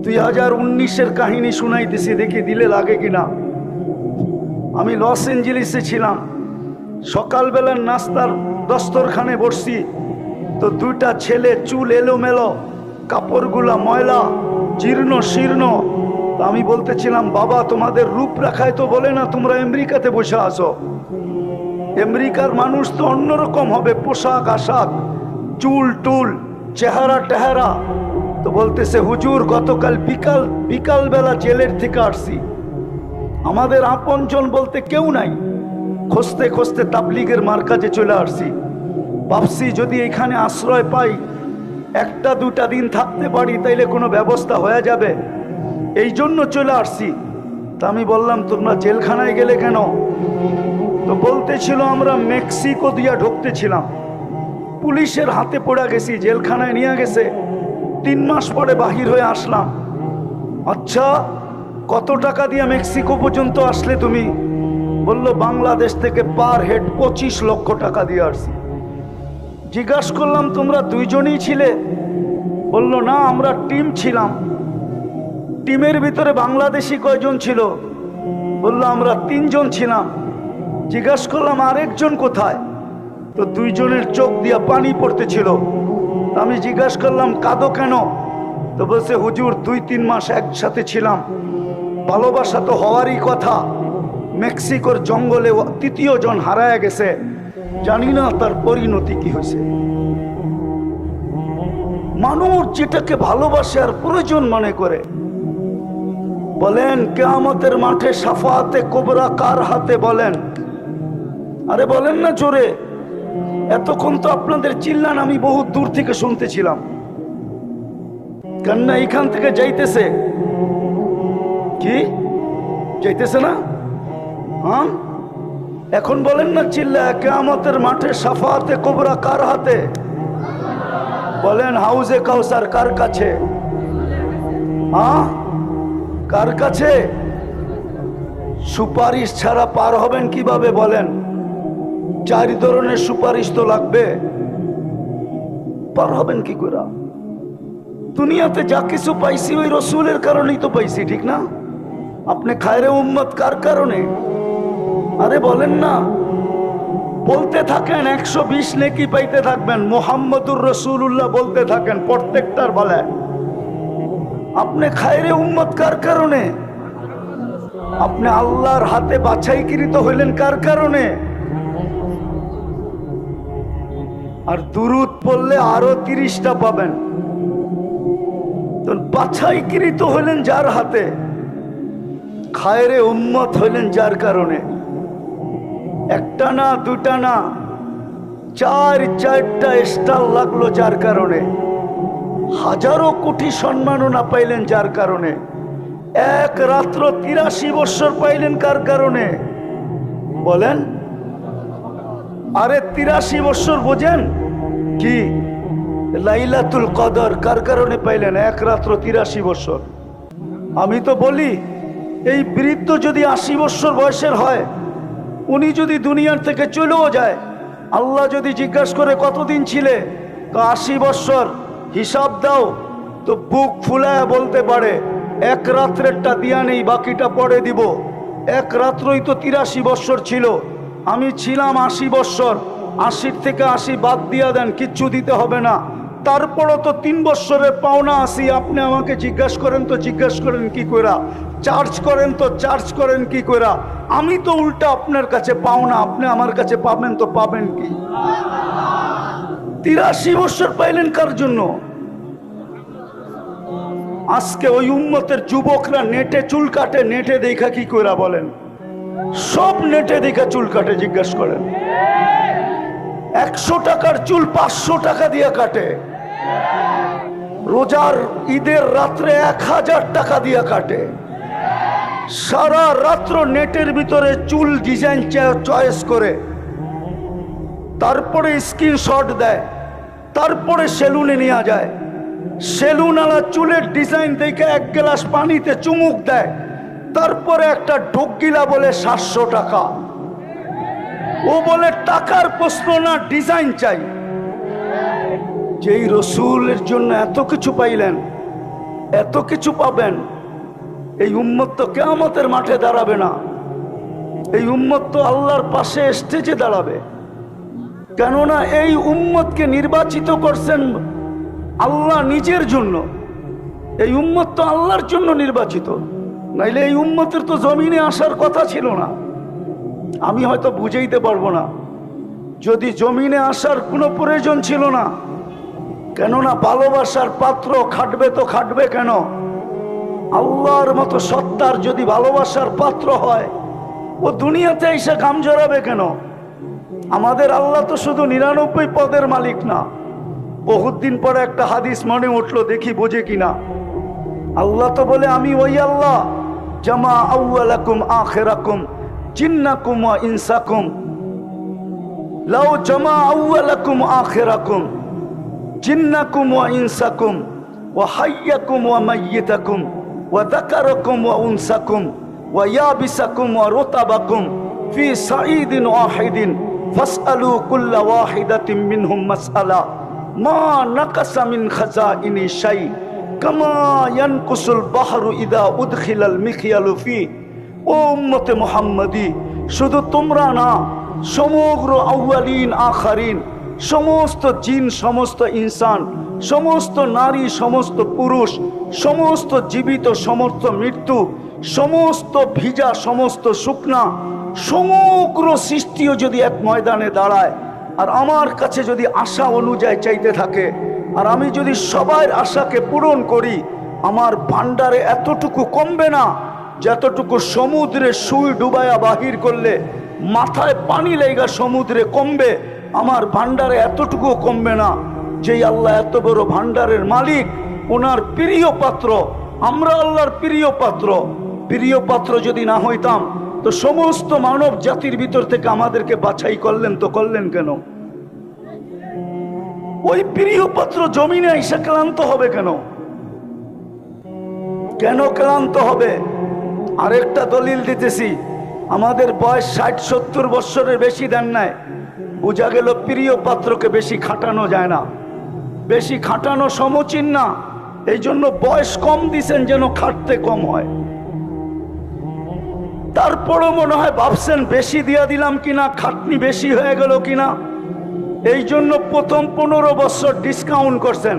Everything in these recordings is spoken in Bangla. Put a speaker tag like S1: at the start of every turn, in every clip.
S1: 2019-এর কাহিনী শুনাইতেছি, দেখি দিলে লাগে কিনা। আমি লস এঞ্জেলিসে ছিলাম, সকালবেলার নাস্তার দস্তরখানে বসছি, তো দুইটা ছেলে চুল এলোমেলো, কাপড়গুলা ময়লা, জীর্ণ শীর্ণ। তো আমি বলতেছিলাম, বাবা তোমাদের রূপরেখায় তো বলে না তোমরা আমেরিকাতে বসে আসো, আমেরিকার মানুষ তো অন্যরকম হবে, পোশাক আশাক, চুল টুল, চেহারা টেহারা। তো বলতেছে, হুজুর গতকাল বিকালবেলা জেলের থেকে আসছি, আমাদের আপনজন বলতে কেউ নাই, খুঁজতে খুঁজতে তাবলিগের মার্কাজে চলে আসছি। ভাবছি যদি এখানে আশ্রয় পাই, একটা দুটা দিন থাকতে পারি, তাইলে কোনো ব্যবস্থা হয়ে যাবে, এই জন্য চলে আসছি। তা আমি বললাম, তোমরা জেলখানায় গেলে কেন? তো বলতেছিল, আমরা মেক্সিকো দিয়া ঢুকতেছিলাম, পুলিশের হাতে পড়ে গেছি, জেলখানায় নিয়ে গেছে, 3 মাস পরে বাহির হয়ে আসলাম। আচ্ছা, কত টাকা দিয়ে মেক্সিকো পর্যন্ত আসলে তুমি? বললো, বাংলাদেশ থেকে পার হেড 25 লক্ষ টাকা দিয়ে আসছি। জিজ্ঞাসা করলাম, তোমরা দুইজনই ছিলে? বললো, না, আমরা টিম ছিলাম। টিমের ভিতরে বাংলাদেশি কয়জন ছিল? বললো, আমরা 3 জন ছিলাম। জিজ্ঞাসা করলাম, আরেকজন কোথায়? তো 2 জনের চোখ দিয়া পানি পড়তেছিল। আমি জিজ্ঞাসা করলাম, কাঁদো কেন? তো বলছে, হুজুর 2-3 মাস একসাথে ছিলাম, ভালোবাসা তো হওয়ারই কথা, মেক্সিকোর জঙ্গলে 3য় জন হারায় গেছে, জানি না তার পরিণতি কি হয়েছে। মানুষ যেটাকে ভালোবাসে আর প্রয়োজন মনে করে, বলেন কিয়ামতের মাঠে শাফাআতে কুবরা কার হাতে? বলেন, আরে বলেন না জোরে। এতক্ষণ তো আপনাদের চিল্লান আমি বহু দূর থেকে শুনতেছিলাম, কান্না এখান থেকে যাইতেছে কি? যাইতেছে না? হ্যাঁ, এখন বলেন না চিল্লা, কিয়ামতের মাঠে শাফাআতে কুবরা কার হাতে? বলেন, হাউজে কাউসার কার কাছে? হ্যাঁ, কার কাছে? সুপারিশ ছাড়া পার হবেন কিভাবে বলেন? 4 ধরনের সুপারিশ তো লাগবে, পার হবেন কি করে? দুনিয়াতে যা কিছু পাইছি ওই রসুলের কারণেই তো পাইছি, ঠিক না? আপনি খায়রে উম্মত কার কারণে? আরে বলেন না, বলতে থাকেন, 120 নেকি পাইতে থাকবেন, মুহাম্মদুর রাসূলুল্লাহ বলতে থাকেন প্রত্যেকটার বেলায়। আপনি খায়রে উম্মত কার কারণে? আপনি আল্লাহর হাতে বাছাইকৃত হইলেন কার কারণে? আর দুরূদ পড়লে আরো 30টা পাবেন। তো বাছাইকৃত হইলেন যার হাতে, খায়রে উম্মত হইলেন যার কারণে। একটা না, দুটা না, 4-4টা স্টার লাগলো যার কারণে। হাজারো কোটি সম্মাননা পাইলেন যার কারণে। এক রাত্র 83 বছর পাইলেন কার কারণে? বলেন। আরে 83 বছর বোঝেন কি? লাইলাতুল কদর কার কারণে পাইলেন? এক রাত্র 83 বছর। আমি তো বলি, এই বৃদ্ধ যদি 80 বছর বয়সের হয়, উনি যদি দুনিয়ার থেকে চলেও যায়, আল্লাহ যদি জিজ্ঞাসা করে কতদিন ছিলে, তো 80 বছর, হিসাব দাও, তো বুক ফুলায় বলতে পারে, এক রাত্রেরটা দিয়া নেই, বাকিটা পরে দিব। এক রাত্রই তো 83 বছর ছিল, আমি ছিলাম 80 বছর, 80 থেকে 80 বাদ দিয়া দেন, কিচ্ছু দিতে হবে না। তারপরও তো 3 বছরের পাওনা আসি। আপনি আমাকে জিজ্ঞাসা করেন তো জিজ্ঞাসা করেন কি কইরা? চার্জ করেন তো চার্জ করেন কি কইরা? আমি তো উল্টা আপনার কাছে পাওনা, আপনি আমার কাছে পাবেন তো পাবেন কি? 83 বছর পাইলেন কার জন্য? আজকে ওই উম্মতের যুবকরা নেটে চুল কাটে, নেটে দেখা কি কইরা বলেন? সব নেটে দেখা চুল কাটে, জিজ্ঞাসা করেন। 100 টাকার চুল 500 টাকা দিয়ে কাটে। রোজার ঈদের রাত্রে 1000 টাকা দিয়ে কাটে। সারা রাত্র নেটের ভিতরে চুল ডিজাইন চয়েস করে, তারপরে স্ক্রিনশট দেয়, তারপরে সেলুনে নিয়ে যায়। সেলুনওয়ালা চুলের ডিজাইন দেখে 1 গ্লাস পানিতে চুমুক দেয়, তারপরে একটা ঢোকগিলা বলে 700 টাকা। ও বলে টাকার প্রশ্ন না, ডিজাইন চাই। যেই রসুলের জন্য এত কিছু পাইলেন, এত কিছু পাবেন। এই উম্মত তো কিয়ামতের মাঠে দাঁড়াবে না, এই উম্মত তো আল্লাহর পাশে স্টেজে দাঁড়াবে। কেননা এই উম্মতকে নির্বাচিত করছেন আল্লাহ নিজের জন্য। এই উম্মত তো আল্লাহর জন্য নির্বাচিত, নাইলে এই উম্মতের তো জমিনে আসার কথা ছিল না। আমি হয়তো বুঝাইতে পারবো না, যদি জমিনে আসার কোনো প্রয়োজন ছিল না। কেননা ভালোবাসার পাত্র খাটবে তো খাটবে কেন? আল্লাহর মতো সত্তার যদি ভালোবাসার পাত্র হয়, ও দুনিয়াতে এসে কাম জড়াবে কেন? আমাদের আল্লাহ তো শুধু 99 পদের মালিক না। বহুত দিন পরে একটা হাদিস মনে উঠলো, দেখি বোঝে কিনা। আল্লাহ তো বলে, আমি ওই আল্লাহ জামা আউয়ালাকুম আখিরাকুম জিন্নাকুম ওয়া ইনসাকুম লাউ জামা আউয়ালাকুম আখিরাকুম জিন্নাকুম ওয়া ইনসাকুম ওয়া হাইয়াকুম ওয়া মাইয়িতাকুম ওয়া যাকারাকুম ওয়া উনসাকুম ওয়া ইয়াবিসাকুম ওয়া রুতাবাকুম ফি সাঈদিন ওয়াহিদিন ফাসআলু কুল্লা ওয়াহিদাতিন মিনহুম মাসআলা মা নাকাসা মিন খাজাইনি শাই কামা ইয়ানকুসুল বাহরু ইদা উদখিলাল মিখিয়ালু ফি। ও উম্মতে মুহাম্মাদি, শুধু তোমরা না, সমগ্র আউয়ালিন আখারিন, সমস্ত জিন, সমস্ত ইনসান, সমস্ত নারী, সমস্ত পুরুষ, সমস্ত জীবিত, সমস্ত মৃত্যু, সমস্ত ভিজা, সমস্ত শুকনা, সমগ্র সৃষ্টিও যদি এক ময়দানে দাঁড়ায় আর আমার কাছে যদি আশা অনুযায়ী চাইতে থাকে, আর আমি যদি সবার আশাকে পূরণ করি, আমার ভান্ডারে এতটুকু কমবে না যতটুকু সমুদ্রে সুই ডুবায়া বাহির করলে মাথায় পানি লেগা সমুদ্রে কমবে। আমার ভান্ডারে এতটুকু কমবে না। যেই আল্লাহ এত বড় ভান্ডারের মালিক, ওনার প্রিয় পাত্র, আমরা আল্লাহর প্রিয় পাত্র। প্রিয় পাত্র যদি না হইতাম তো সমস্ত মানব জাতির ভিতর থেকে আমাদেরকে বাছাই করলেন, তো করলেন কেন? ওই প্রিয় পাত্র জমিনে এসে ক্লান্ত হবে কেন? কেন ক্লান্ত হবে? আরেকটা দলিল দিতেছি, আমাদের বয়স 60-70 বৎসরের বেশি দেন নাই, বোঝা গেল প্রিয় পাত্রকে বেশি খাটানো যায় না, বেশি খাটানো সমীচীন না। এই জন্য বয়স কম দিছেন যেন খাটতে কম হয়। তারপরও মনে হয় ভাবছেন বেশি দিয়া দিলাম কিনা, খাটনি বেশি হয়ে গেল কিনা। এই জন্য প্রথম 15 বছর ডিসকাউন্ট করছেন,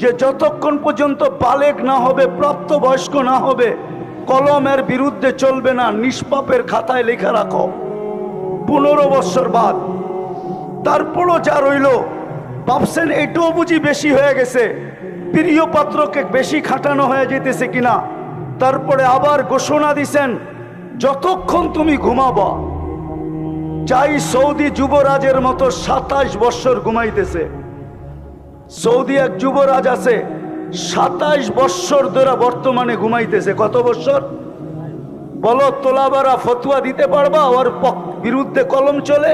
S1: যে যতক্ষণ পর্যন্ত বালেগ না হবে, প্রাপ্তবয়স্ক না হবে, কলমের বিরুদ্ধে চলবে না, নিষ্পাপের খাতায় লেখা রাখো 15 বছর বাদ। তারপরও যা রইল, ভাবছেন এটাও বুঝি বেশি হয়ে গেছে, প্রিয় পাত্রকে বেশি খাটানো হয়ে যেতেছে কিনা। তারপরে আবার ঘোষণা দিছেন, যতক্ষণ তুমি ঘুমাবা, চাই সৌদি যুবরাজের মতো 27 বৎসর ঘুমাইতেছে। সৌদি এক যুবরাজ আছে, 27 বৎসর ধরে বর্তমানে ঘুমাইতেছে। কত বৎসর বলো? তোলাবারা ফতুয়া দিতে পারবা? ওর বিরুদ্ধে কলম চলে?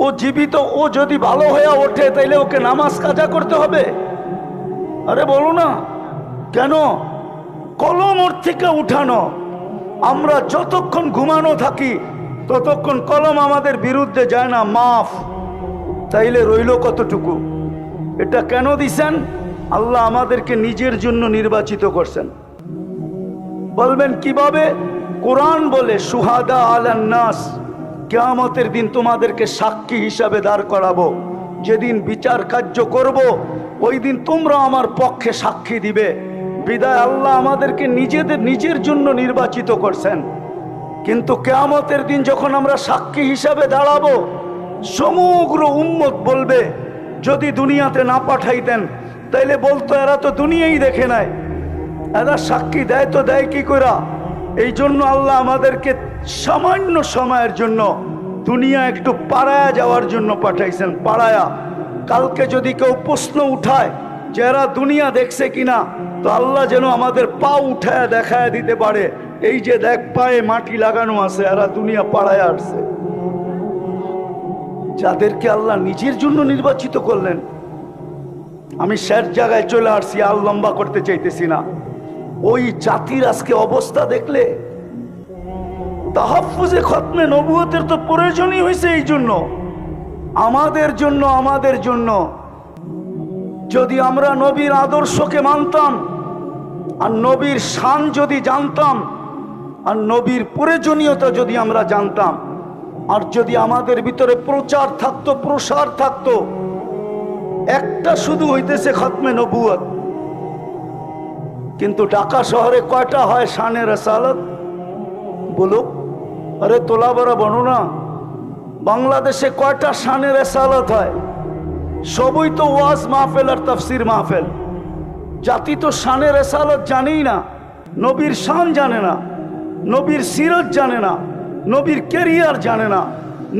S1: ও জীবিত, ও যদি ভালো হয়ে ওঠে তাইলে ওকে নামাজ কাজা করতে হবে? আরে বলো না কেন? কলম ওর থেকে উঠানো। আমরা যতক্ষণ ঘুমানো থাকি ততক্ষণ কলম আমাদের বিরুদ্ধে যায় না, মাফ। তাইলে রইল কতটুকু? এটা কেন দিছেন? আল্লাহ আমাদেরকে নিজের জন্য নির্বাচিত করছেন। বলবেন কিভাবে? কোরআন বলে, সুহাদা আলান নাস, কিয়ামতের দিন তোমাদেরকে সাক্ষী হিসাবে দাঁড় করাবো। যেদিন বিচার কার্য করব, ওই দিন তোমরা আমার পক্ষে সাক্ষী দিবে। বিদায় আল্লাহ আমাদেরকে নিজের জন্য নির্বাচিত করছেন। কিন্তু কিয়ামতের দিন যখন আমরা সাক্ষী হিসাবে দাঁড়াবো, সমগ্র উম্মত বলবে, যদি দুনিয়াতে না পাঠাইতেন তাইলে বলতো এরা তো দুনিয়াই দেখে নাই, এরা সাক্ষী দেয় তো দেয় কি করা। এই জন্য আল্লাহ আমাদেরকে সামান্য সময়ের জন্য দুনিয়া একটু পাড়ায়া যাওয়ার জন্য পাঠাইছেন। পাড়ায়া, কালকে যদি কেউ প্রশ্ন উঠায় যে এরা দুনিয়া দেখছে কিনা, তো আল্লাহ যেন আমাদের পা উঠায় দেখায় দিতে পারে, এই যে দেখ পায়ে মাটি লাগানো আছে, এরা দুনিয়া পাড়ায় আসছে। যাদেরকে আল্লাহ নিজের জন্য নির্বাচিত করলেন। আমি শেষ জায়গায় চলে আসছি, আর লম্বা করতে চাইতেছি না। ওই জাতির আজকে অবস্থা দেখলে, তাহাফুজে খতমে নবুয়তের তো প্রয়োজনই হয়েছে এই জন্য, আমাদের জন্য। যদি আমরা নবীর আদর্শকে মানতাম, আর নবীর শান যদি জানতাম, আর নবীর প্রয়োজনীয়তা যদি আমরা জানতাম, আর যদি আমাদের ভিতরে প্রচার থাকতো, প্রসার থাকতো, একটা শুধু হইতেছে খতমে নবুয়ত। কিন্তু ঢাকা শহরে কয়টা হয় শানে রেসালত? বলো, আরে তোলা বড়া বনো না, বাংলাদেশে কয়টা শানে রেসালত হয়? সবই তো ওয়াজ মাহফিল আর তাফসির মাহফিল। জাতি তো শানে রেসালত জানেই না, নবীর শান জানে না, নবীর সিরত জানে না, নবীর ক্যারিয়ার জানে না,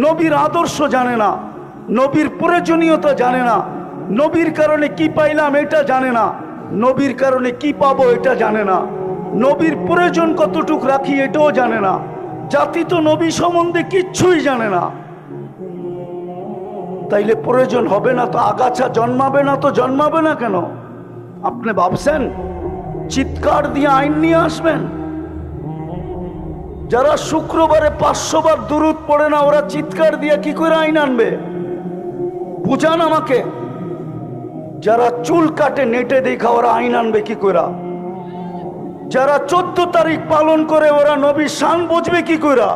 S1: নবীর আদর্শ জানে না, নবীর প্রয়োজনীয়তা জানে না, নবীর কারণে কি পাইলাম এটা জানে না, নবীর কারণে কি পাবো এটা জানে না, নবীর প্রয়োজন কতটুক রাখি এটাও জানে না। জাতি তো নবী সম্বন্ধে কিচ্ছুই জানে না। তাইলে প্রয়োজন হবে না তো আগাছা জন্মাবে না তো জন্মাবে না কেন? আপনি ভাবছেন চিৎকার দিয়ে আইন নিয়ে আসবেন? যারা শুক্রবারে 500 বার দুরূদ পড়ে না, ওরা চিৎকার দিয়ে কি করে আইন আনবে? বুঝান আমাকে। যারা চুল কাটে নেটে দেখা, ওরা আইন আনবে কি করে? যারা 14 তারিখ পালন করে, ওরা নবীর শান বুঝবে কি করে?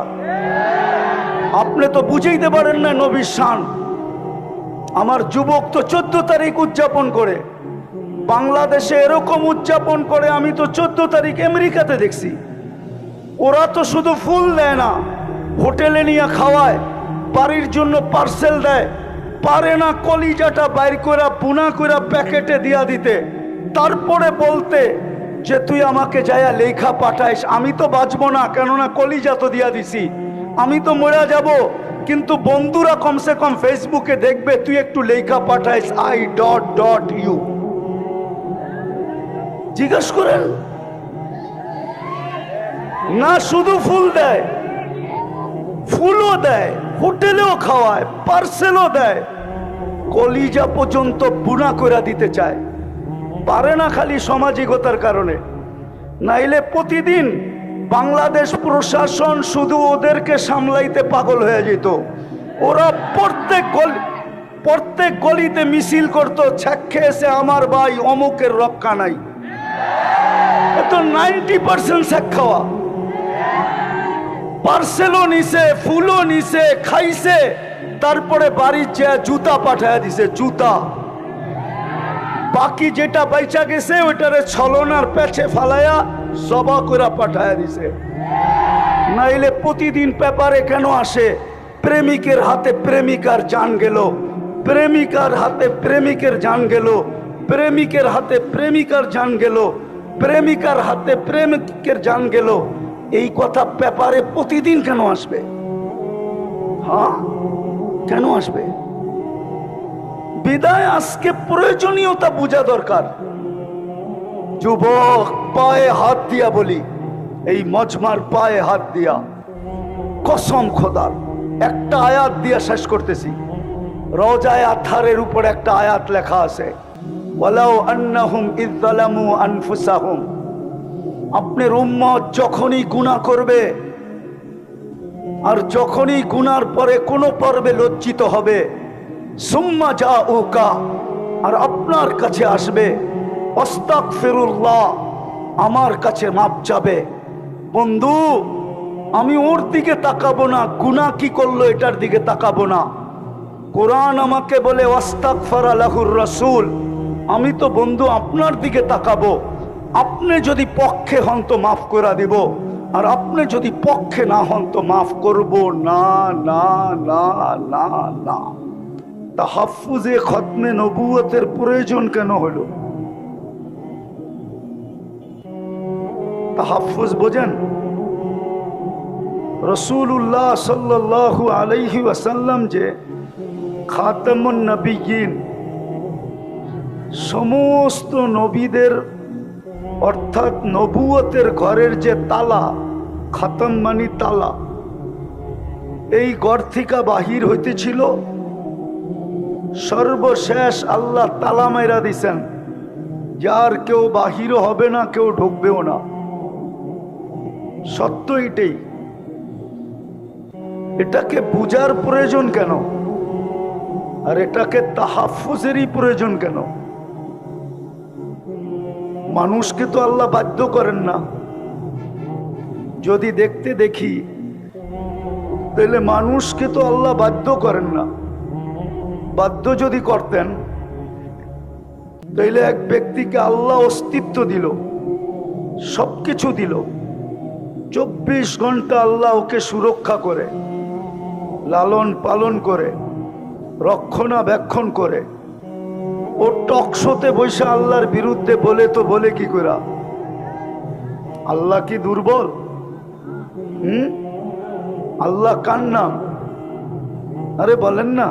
S1: আপনি তো বুঝাইতে পারেন না নবীর শান। আমার যুবক তো 14 তারিখ উদযাপন করে, বাংলাদেশে এরকম উদযাপন করে আমি তো 14 তারিখ আমেরিকাতে দেখছি। ওরা তো শুধু ফুল দেয় না, হোটেলে নিয়ে খাওয়ায়, বাড়ির জন্য পার্সেল দেয়, পারে না কলিজাটা বাইর করে বুনা করে প্যাকেটে দিয়া দিতে, তারপরে বলতে যে তুই আমাকে যাইয়া লেখা পাঠাইস। আমি তো বাঁচবো না, কেননা কলিজা তো দিয়া দিছি, আমি তো মরে যাব। কিন্তু বন্ধুরা কমসে কম ফেসবুকে দেখবে তুই একটু লেখা পাঠাইস I.U। জিজ্ঞেস করেন না, শুধু ফুল দেয়, ফুলও দেয়, হোটেলেও খাওয়ায়, পার্সেলও দেয়, কলিজা পর্যন্ত বুনা করে দিতে চায়। পারে না খালি সামাজিকতার কারণে, নাইলে প্রতিদিন বাংলাদেশ প্রশাসন শুধু ওদেরকে সামলাইতে পাগল হয়ে যেত। ওরা প্রত্যেক গলিতে মিছিল করতো, ছ্যাক খেয়েছে আমার ভাই অমুকের রক্ষা নাই। তো 90% ছ্যাক খাওয়া, পার্সেলও নিছে, ফুলও নিছে, খাইছে, তারপরে বাড়ির যে জুতা পাঠায় দিছে, জুতা। বাকি যেটা বাইচা গেছে ওইটারে ছলনার পেছে ফালায়া জবা করে পাঠায় দিছে। নাইলে প্রতিদিন পেপারে কেন আসে প্রেমিকের হাতে প্রেমিকার জান গেল, প্রেমিকার হাতে প্রেমিকের জান গেল, প্রেমিকের হাতে প্রেমিকার জান গেল, প্রেমিকার হাতে প্রেমিকের জান গেল? এই কথা পেপারে প্রতিদিন কেন আসবে? হ্যাঁ, কেন আসবে? বিদায় আজকে প্রয়োজনীয়তা বোঝা দরকার। যুবক, পায়ে হাত দিয়া বলি, এই মজমার পায়ে হাত দিয়া কসম খোদার একটা আয়াত দিয়া শেষ করতেছি। রওজায়ে আতহারের উপর একটা আয়াত লেখা আছে, ওয়ালাউ আন্নাহুম ইয যালামু আনফুসাহুম। আপনার উম্মত যখনই গুনাহ করবে, আর যখনই গুনার পরে কোনো পর্বে লজ্জিত হবে, সুম্মা জাউকা, আর আপনার কাছে আসবে, আস্তাগফিরুল্লাহ, আমার কাছে মাপ চাবে। বন্ধু, আমি ওর দিকে তাকাবো না, গুনাহ কি করলো এটার দিকে তাকাবো না। কোরআন আমাকে বলে ওয়াস্তাগফারা লাহুর রাসূল, আমি তো বন্ধু আপনার দিকে তাকাবো। আপনি যদি পক্ষে হন তো মাফ করে দিব, আর আপনি যদি পক্ষে না হন তো মাফ করব না। না না না না। তাহাফুজে খতমে নবুয়তের প্রয়োজন কেন হলো? তাহাফুজ বোঝেন? রাসূলুল্লাহ সাল্লাল্লাহু আলাইহি ওয়াসাল্লাম যে খাতামুন নবিয়্যিন, সমস্ত নবীদের অর্থাৎ নবুয়তের ঘরের যে তালা, খাতাম মানি তালা, এই ঘর থেকে বাহির হইতেছিল, সর্বশেষ আল্লাহ তালা মাইরা দিছেন, যার কেউ বাহিরও হবে না, কেউ ঢুকবেও না। সত্য এটাই। এটাকে বুঝার প্রয়োজন কেন? আর এটাকে তাহাফুজেরই প্রয়োজন কেন? মানুষকে তো আল্লাহ বাধ্য করেন না। যদি দেখতে দেখি তাহলে মানুষকে তো আল্লাহ বাধ্য করেন না। বাধ্য যদি করতেন তাইলে এক ব্যক্তিকে আল্লাহ অস্তিত্ব দিল, সবকিছু দিল, 24 ঘন্টা আল্লাহ ওকে সুরক্ষা করে, লালন পালন করে, রক্ষণাবেক্ষণ করে। ও টকশোতে বসে আল্লাহর বিরুদ্ধে বলে তো বলে কি করে? আল্লাহ কি দুর্বল? আল্লাহ কার নাম? আরে বলেন না,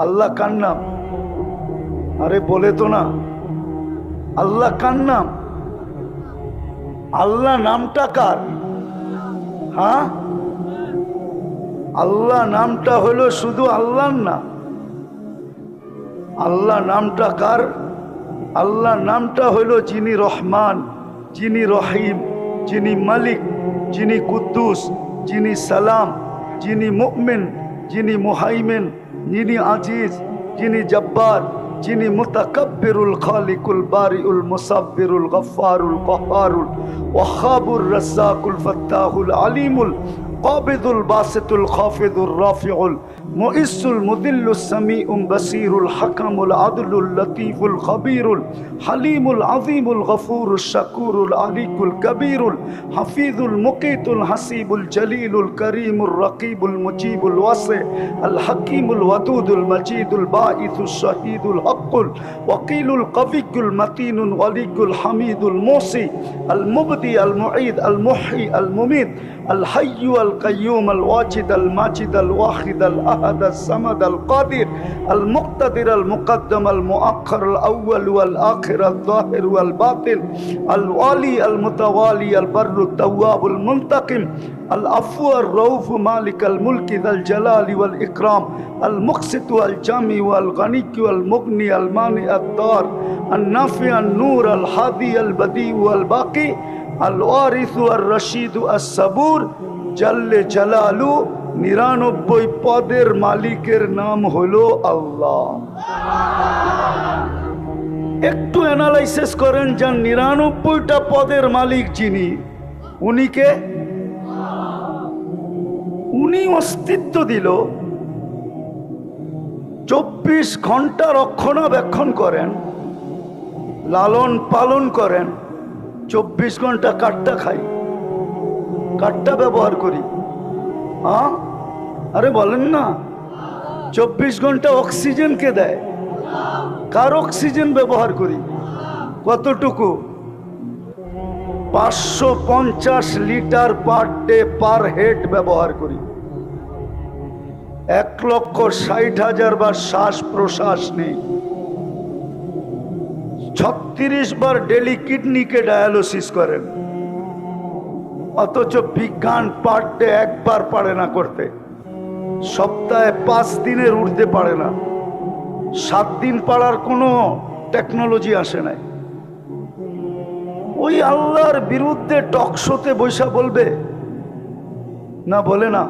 S1: আল্লাহ কার নাম? আরে বলে তো না, আল্লাহ কার নাম? আল্লাহ নামটা কার? হ্যাঁ, আল্লাহ নামটা হলো শুধু আল্লাহর না। আল্লাহ নামটা কার? আল্লাহ নামটা হলো যিনি রহমান, যিনি রহিম, যিনি মালিক, যিনি কুদ্দুস, যিনি সালাম, যিনি মুমিন, যিনি মুহাইমিন, যিনি আজিজ, যিনি জব্বার, যিনি মুতাকাব্বিরুল খালিকুল বারিউল মুসাব্বিরুল গফফারুল কহ্হারুল ওয়াহাবুর রাজ্জাকুল ফাত্তাহুল আলিমুল কাবিদুল বাসিতুল খাফিদুর রাফিউল মুইসুল মুদিল্লুস সামিউম বাসিরুল হাকামুল আদলুল লতীফুল খবীরুল হালিমুল আযীমুল গফুরুশ শাকুরুল আলিকুল কবীরুল হাফিজুল মুকিতুল হাসিবুল জলিলুল করিমুর রকিবুল মুজিবুল ওয়াসি আল হাকিমুল ওয়াদুদুল মজিদুল বাঈসুশ শাহীদুল হকুল ওয়াকিলুল কবিকুল মতিনুল ওয়ালিকুল হামিদুল মুসি আল মুবদি আল মুঈদ আল মুহয়ি আল মুমীত আল হাইয়্যু আল কাইয়্যুম আল ওয়াজিদ আল মাজিদ আল ওয়াহিদ আল আহাদ আল সামাদ আল কাদির আল মুক্তাদির আল মুকদ্দম আল মুআক্খার আল আউয়াল ওয়াল আখির আল যাহির ওয়াল বাতিন আল ওয়ালি আল মুতাওয়ালি আল বাররু তাওয়াব আল মুনতাকিম আল আফু আর রউফ মালিক আল মুলকি যাল জালালি ওয়াল ইকরাম আল মুকসিত ওয়াল জামি ওয়াল গনি ওয়াল মুগনি আল মানি আদ দার আল নাফি আল নূর আল হাদি আল বদি ওয়াল বাকি আল ওয়ারিস আর রশিদ আস সাবুর জাল্লে জালালু। 99 পদের মালিকের নাম হলো আল্লাহ। একটু অ্যানালাইসিস করেন, যান 99টা পদের মালিক যিনি, উনিকে উনি অস্তিত্ব দিল, 24 ঘন্টা রক্ষণাবেক্ষণ করেন, লালন পালন করেন। 24 ঘন্টা কাঠটা খাই, কাঠটা ব্যবহার করি। হ্যাঁ, আরে বলেন না, 24 ঘন্টা অক্সিজেনকে দেয়, কার অক্সিজেন ব্যবহার করি? কতটুকু? 550 litre per day per head ব্যবহার করি। 1,60,000 বার শ্বাস প্রশ্বাস নেই। 36 বার ডেলি কিডনিকে ডায়ালিসিস করেন, অথচ বিজ্ঞান পার ডে একবার পারে না করতে। সপ্তাহে 5 দিনের ঊর্ধ্বে পারে না। 7 দিন পারার কোনো টেকনোলজি আসে নাই। ওই আল্লাহর বিরুদ্ধে টকশোতে বৈশা বলবে না? বলে না?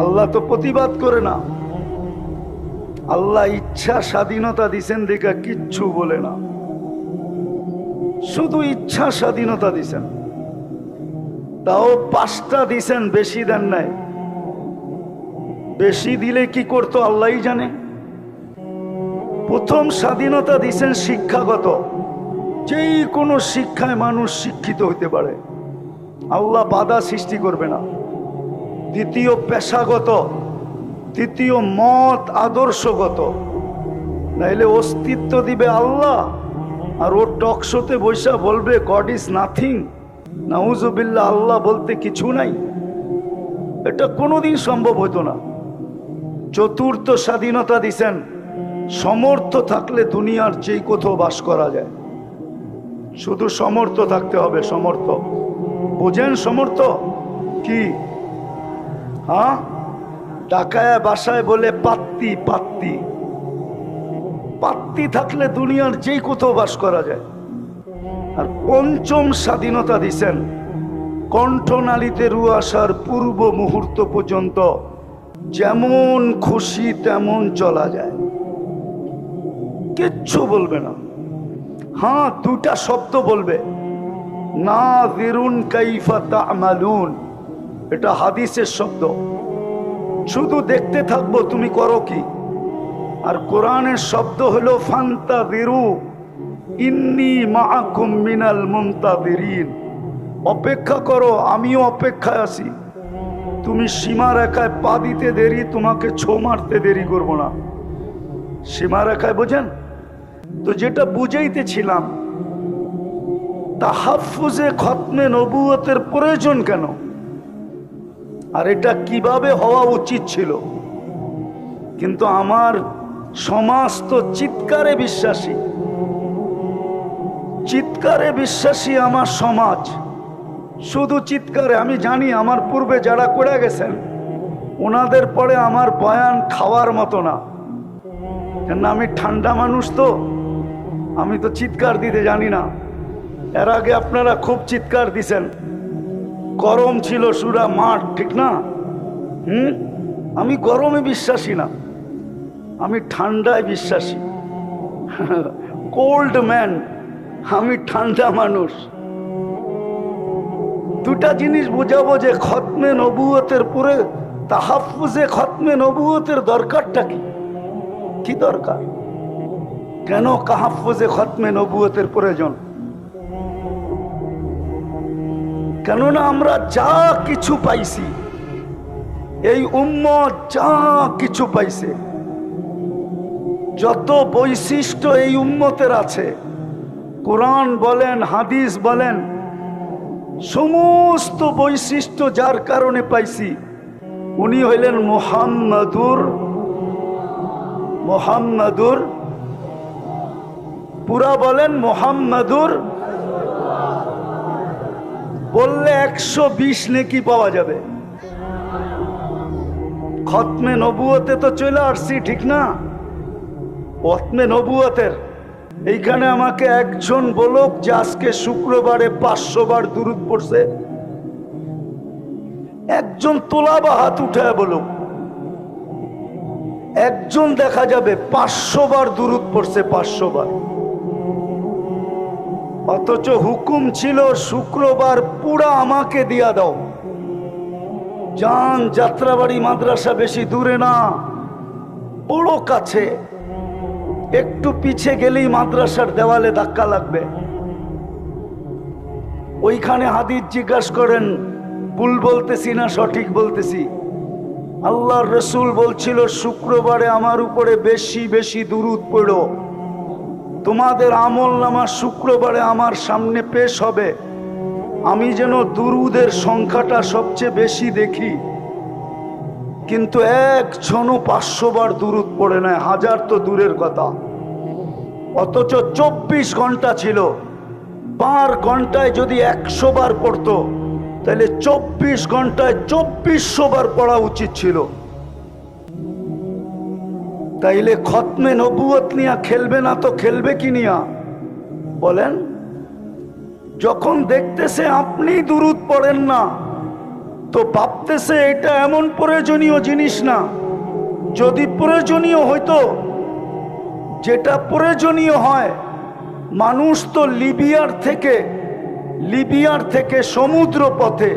S1: আল্লাহ তো প্রতিবাদ করে না। আল্লাহ ইচ্ছা স্বাধীনতা দিছেন দেখা কিচ্ছু বলে না, শুধু ইচ্ছা স্বাধীনতা দিছেন। তাও 5টা দিছেন, বেশি দেন নাই। বেশি দিলে কি করতো আল্লাহই জানে। প্রথম স্বাধীনতা দিছেন শিক্ষাগত, যেই কোনো শিক্ষায় মানুষ শিক্ষিত হইতে পারে, আল্লাহ বাধা সৃষ্টি করবে না। দ্বিতীয় পেশাগত, তৃতীয় মত আদর্শগত। নাইলে অস্তিত্ব দিবে আল্লাহ, আর ও টকশোতে বৈশা বলবে গড ইজ নাথিং, নাউজুবিল্লাহ, আল্লাহ বলতে কিছু নাই। এটা কোনোদিন সম্ভব হতো না। চতুর্থ স্বাধীনতা দিছেন, সমর্থ থাকলে দুনিয়ার যেই কোথাও বাস করা যায়। শুধু সমর্থ থাকতে হবে। সমর্থ বোঝেন? সমর্থ কি? হ্যাঁ, ঢাকায় বাসায় বলে পাত্তি, পাত্তি। পাত্তি থাকলে দুনিয়ার যেই কোথাও বাস করা যায়। আর পঞ্চম স্বাধীনতা দিছেন, কণ্ঠনালীতে রু আসার পূর্ব মুহূর্ত পর্যন্ত যেমন খুশি তেমন চলা যায়, কিচ্ছু বলবে না। হ্যাঁ, দুটা শব্দ বলবে, নাযিরুন কাইফা তা'মালুন, এটা হাদিসের শব্দ। শুধু দেখতে থাকবো তুমি করো কি। আর কোরআনের শব্দ হলো ফান্তাযিরু ইন্নী মাআকুম মিনাল মুনতাযিরিন, অপেক্ষা করো, আমিও অপেক্ষায় আছি। তুমি সীমা রেখায় পা দিতে দেরি, তোমাকে ছো মারতে দেরি করব না। সীমা রেখায় বোঝেন তো? যেটা বুঝাইতেছিলাম, তাহাফুজে খতমে নবুয়তের প্রয়োজন কেন, আর এটা কিভাবে হওয়া উচিত ছিল। কিন্তু আমার সমাজ তো চিৎকারে বিশ্বাসী, চিৎকারে বিশ্বাসী আমার সমাজ, শুধু চিৎকারে। আমি জানি আমার পূর্বে যারা করে গেছেন ওনাদের পরে আমার বয়ান খাওয়ার মতো না, কেন আমি ঠান্ডা মানুষ, তো আমি তো চিৎকার দিতে জানি না। এর আগে আপনারা খুব চিৎকার দিছেন, গরম ছিল সুরা মাঠ, ঠিক না? আমি গরমে বিশ্বাসী না, আমি ঠান্ডায় বিশ্বাসী। কোল্ড ম্যান, আমি ঠান্ডা মানুষ। দুটা জিনিস বোঝাবো যে খতমে নবুয়তের পরে তাহাফুজে খতমে নবুয়তের দরকারটা কি, কি দরকার, কেন তাহাফুজে খতমে নবুয়তের প্রয়োজন। কেননা আমরা যা কিছু পাইছি, এই উম্মত যা কিছু পাইছে, যত বৈশিষ্ট্য এই উম্মতের আছে, কোরআন বলেন হাদিস বলেন, সমস্ত বৈশিষ্ট্য যার কারণে পাইছি, উনি হইলেন মোহাম্মদুর, পুরা বলেন মোহাম্মদুর, বললে 120 নেকি পাওয়া যাবে। খতমে নবুয়তে তো চলে আসছি, ঠিক না? খতমে নবুয়তের এইখানে আমাকে একজন বলুক যে আজকে শুক্রবারে 500 বার দুরূদ পড়ছে। একজন তোলা বা হাত উঠায় বলুক, একজন দেখা যাবে 500 বার দুরূদ পড়ছে, 500 বার। অথচ হুকুম ছিল শুক্রবার পুরা আমাকে দিয়া দাও। যান, যাত্রাবাড়ি মাদ্রাসা বেশি দূরে না, বড় কাছে, একটু পিছে গেলেই মাদ্রাসার দেওয়ালে ধাক্কা লাগবে। ওইখানে হাদিস জিজ্ঞাসা করেন, ভুল বলতেছি না সঠিক বলতেছি? আল্লাহর রসুল বলছিল শুক্রবারে আমার উপরে বেশি বেশি দুরূদ পড়ো, তোমাদের আমল নামা শুক্রবারে আমার সামনে পেশ হবে, আমি যেন দুরূদের সংখ্যাটা সবচেয়ে বেশি দেখি। কিন্তু একজনও 500 বার দুরূদ পড়ে নাই, 1000 তো দূরের কথা। অথচ 24 ঘন্টা ছিল, পার ঘন্টায় যদি 100 বার পড়তো, তাহলে 24 ঘন্টায় 2400 বার পড়া উচিত ছিল। তাইলে খতমে নবুয়ত নিয়ে খেলবে না তো খেলবে কি নিয়া বলেন? যখন দেখতেছে আপনি দুরূদ পড়েন না, তো ভাবতেছে এটা এমন প্রয়োজনীয় জিনিস না। যদি প্রয়োজনীয় হইতো, যেটা প্রয়োজনীয় হয়, মানুষ তো লিবিয়ার থেকে সমুদ্র পথে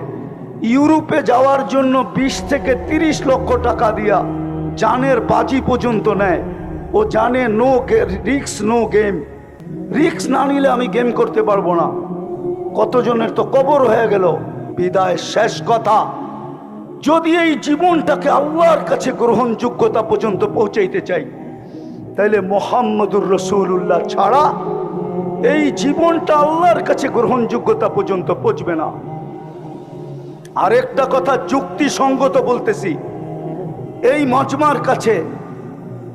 S1: ইউরোপে যাওয়ার জন্য 20 থেকে 30 লক্ষ টাকা দিয়া জানের বাজি পর্যন্ত নেয়। ও জানে no risk no game, risk না নিলে আমি গেম করতে পারবো না। কতজনের তো কবর হয়ে গেল। বিদায় শেষ কথা, যদি এই জীবনটাকে আল্লাহর কাছে গ্রহণযোগ্যতা পর্যন্ত পৌঁছাইতে চাই, তাইলে মোহাম্মদুর রসুল্লাহ ছাড়া এই জীবনটা আল্লাহর কাছে গ্রহণযোগ্যতা পর্যন্ত পৌঁছবে না। আরেকটা কথা যুক্তিসঙ্গত বলতেছি, এই মজমার কাছে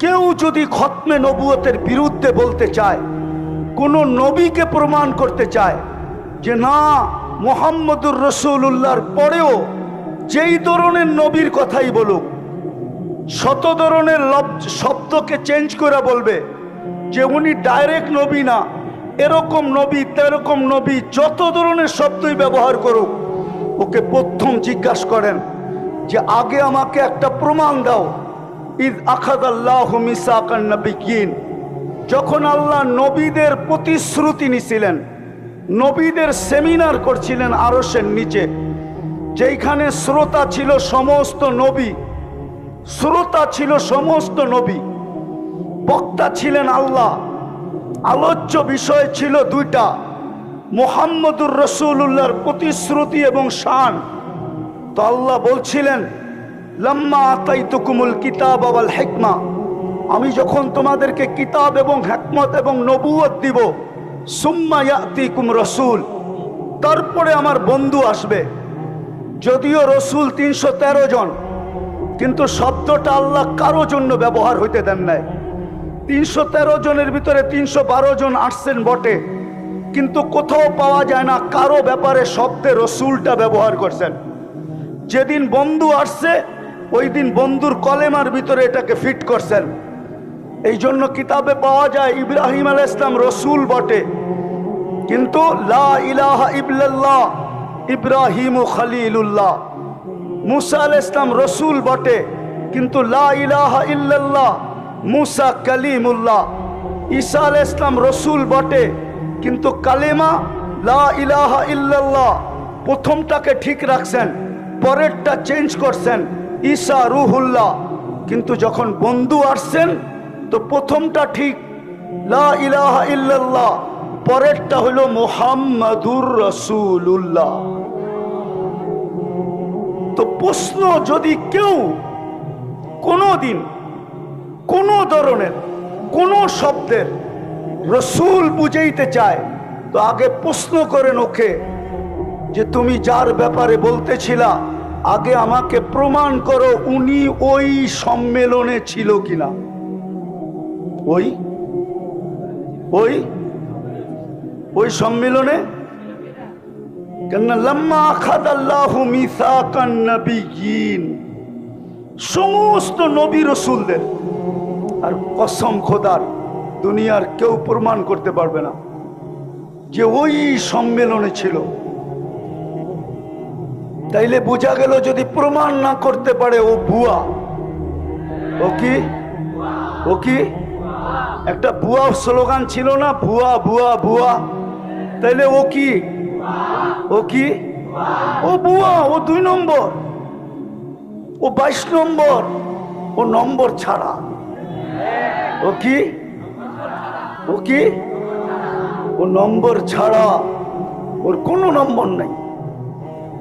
S1: কেউ যদি খতমে নবুয়তের বিরুদ্ধে বলতে চায়, কোন নবীকে প্রমাণ করতে চায় যে না মুহাম্মদুর রাসূলুল্লাহর পরেও যেই ধরনের নবীর কথাই বলুক, শত ধরনের শব্দকে চেঞ্জ করে বলবে যে উনি ডাইরেক্ট নবী না, এরকম নবী তেরকম নবী, যত ধরনের শব্দই ব্যবহার করুক, ওকে প্রথম জিজ্ঞাসা করেন যে আগে আমাকে একটা প্রমাণ দাও। ইদ আখাযাল্লাহু মিসাকান নাবিয়্যিন, যখন আল্লাহ নবীদের প্রতিশ্রুতি নিছিলেন, নবীদের সেমিনার করছিলেন আরশের নিচে, যেখানে শ্রোতা ছিল সমস্ত নবী, শ্রোতা ছিল সমস্ত নবী, বক্তা ছিলেন আল্লাহ, আলোচ্য বিষয় ছিল দুইটা, মুহাম্মদুর রাসূলুল্লাহর প্রতিশ্রুতি এবং শান। তো আল্লাহ বলছিলেন, লাম্মা আতাইতুকুমুল কিতাব ওয়াল হিকমা, আমি যখন তোমাদেরকে কিতাব এবং হিকমত এবং নবুয়ত দিব, সুম্মা ইয়াতিকুম রাসূল, তারপরে আমার বন্ধু আসবে। যদিও রসুল 313 জন, কিন্তু শব্দটা আল্লাহ কারো জন্য ব্যবহার হইতে দেন নাই। 313 জনের ভিতরে 312 জন আসছেন বটে, কিন্তু কোথাও পাওয়া যায় না কারো ব্যাপারে শব্দে রসুলটা ব্যবহার করছেন। যেদিন বন্ধু আসছে ওই দিন বন্ধুর কলেমার ভিতরে এটাকে ফিট করছেন। এই জন্য কিতাবে পাওয়া যায় ইব্রাহিম আলাইহিস সালাম রসুল বটে, কিন্তু লা ইলাহা ইল্লাল্লাহ ইব্রাহিমু খলিলুল্লাহ। মুসা আলাইহিস সালাম রসুল বটে, কিন্তু লা ইলাহা ইল্লাল্লাহ মুসা কালিমুল্লাহ। ঈসা আলাইহিস সালাম রসুল বটে, কিন্তু কালেমা লা ইলাহা ইল্লাল্লাহ প্রথমটাকে ঠিক রাখছেন, পরেরটা চেঞ্জ করছেন, ঈসা রুহুল্লাহ। কিন্তু যখন বন্ধু আসছেন তো প্রথমটা ঠিক লা ইলাহা ইল্লাল্লাহ, পরেরটা হলো মুহাম্মাদুর রাসূলুল্লাহ। তো প্রশ্ন, যদি কেউ কোনোদিন কোনো ধরনের কোনো শব্দের রসুল বুঝাইতে চায় তো আগে প্রশ্ন করেন ওকে, যে তুমি যার ব্যাপারে বলতেছিলা আগে আমাকে প্রমাণ করো উনি ওই সম্মেলনে ছিল কিনা। ওই ওই ওই সম্মেলনে কেন, লাম্মা আখাযাল্লাহু মিসাকান নবিয়্যিন, সমস্ত নবী রসুলদের, আর কসম খোদার দুনিয়ার কেউ প্রমাণ করতে পারবে না যে ওই সম্মেলনে ছিল। তাইলে বোঝা গেল যদি প্রমাণ না করতে পারে ও ভুয়া। ও কি? ও কি? একটা ভুয়া স্লোগান ছিল না, ভুয়া ভুয়া ভুয়া। তাইলে ও কি? ও কি? ও ভুয়া, ও 2 নম্বর, ও 22 নম্বর, ও নম্বর ছাড়া। ও কি? ও কি? ও নম্বর ছাড়া, ওর কোনো নম্বর নাই।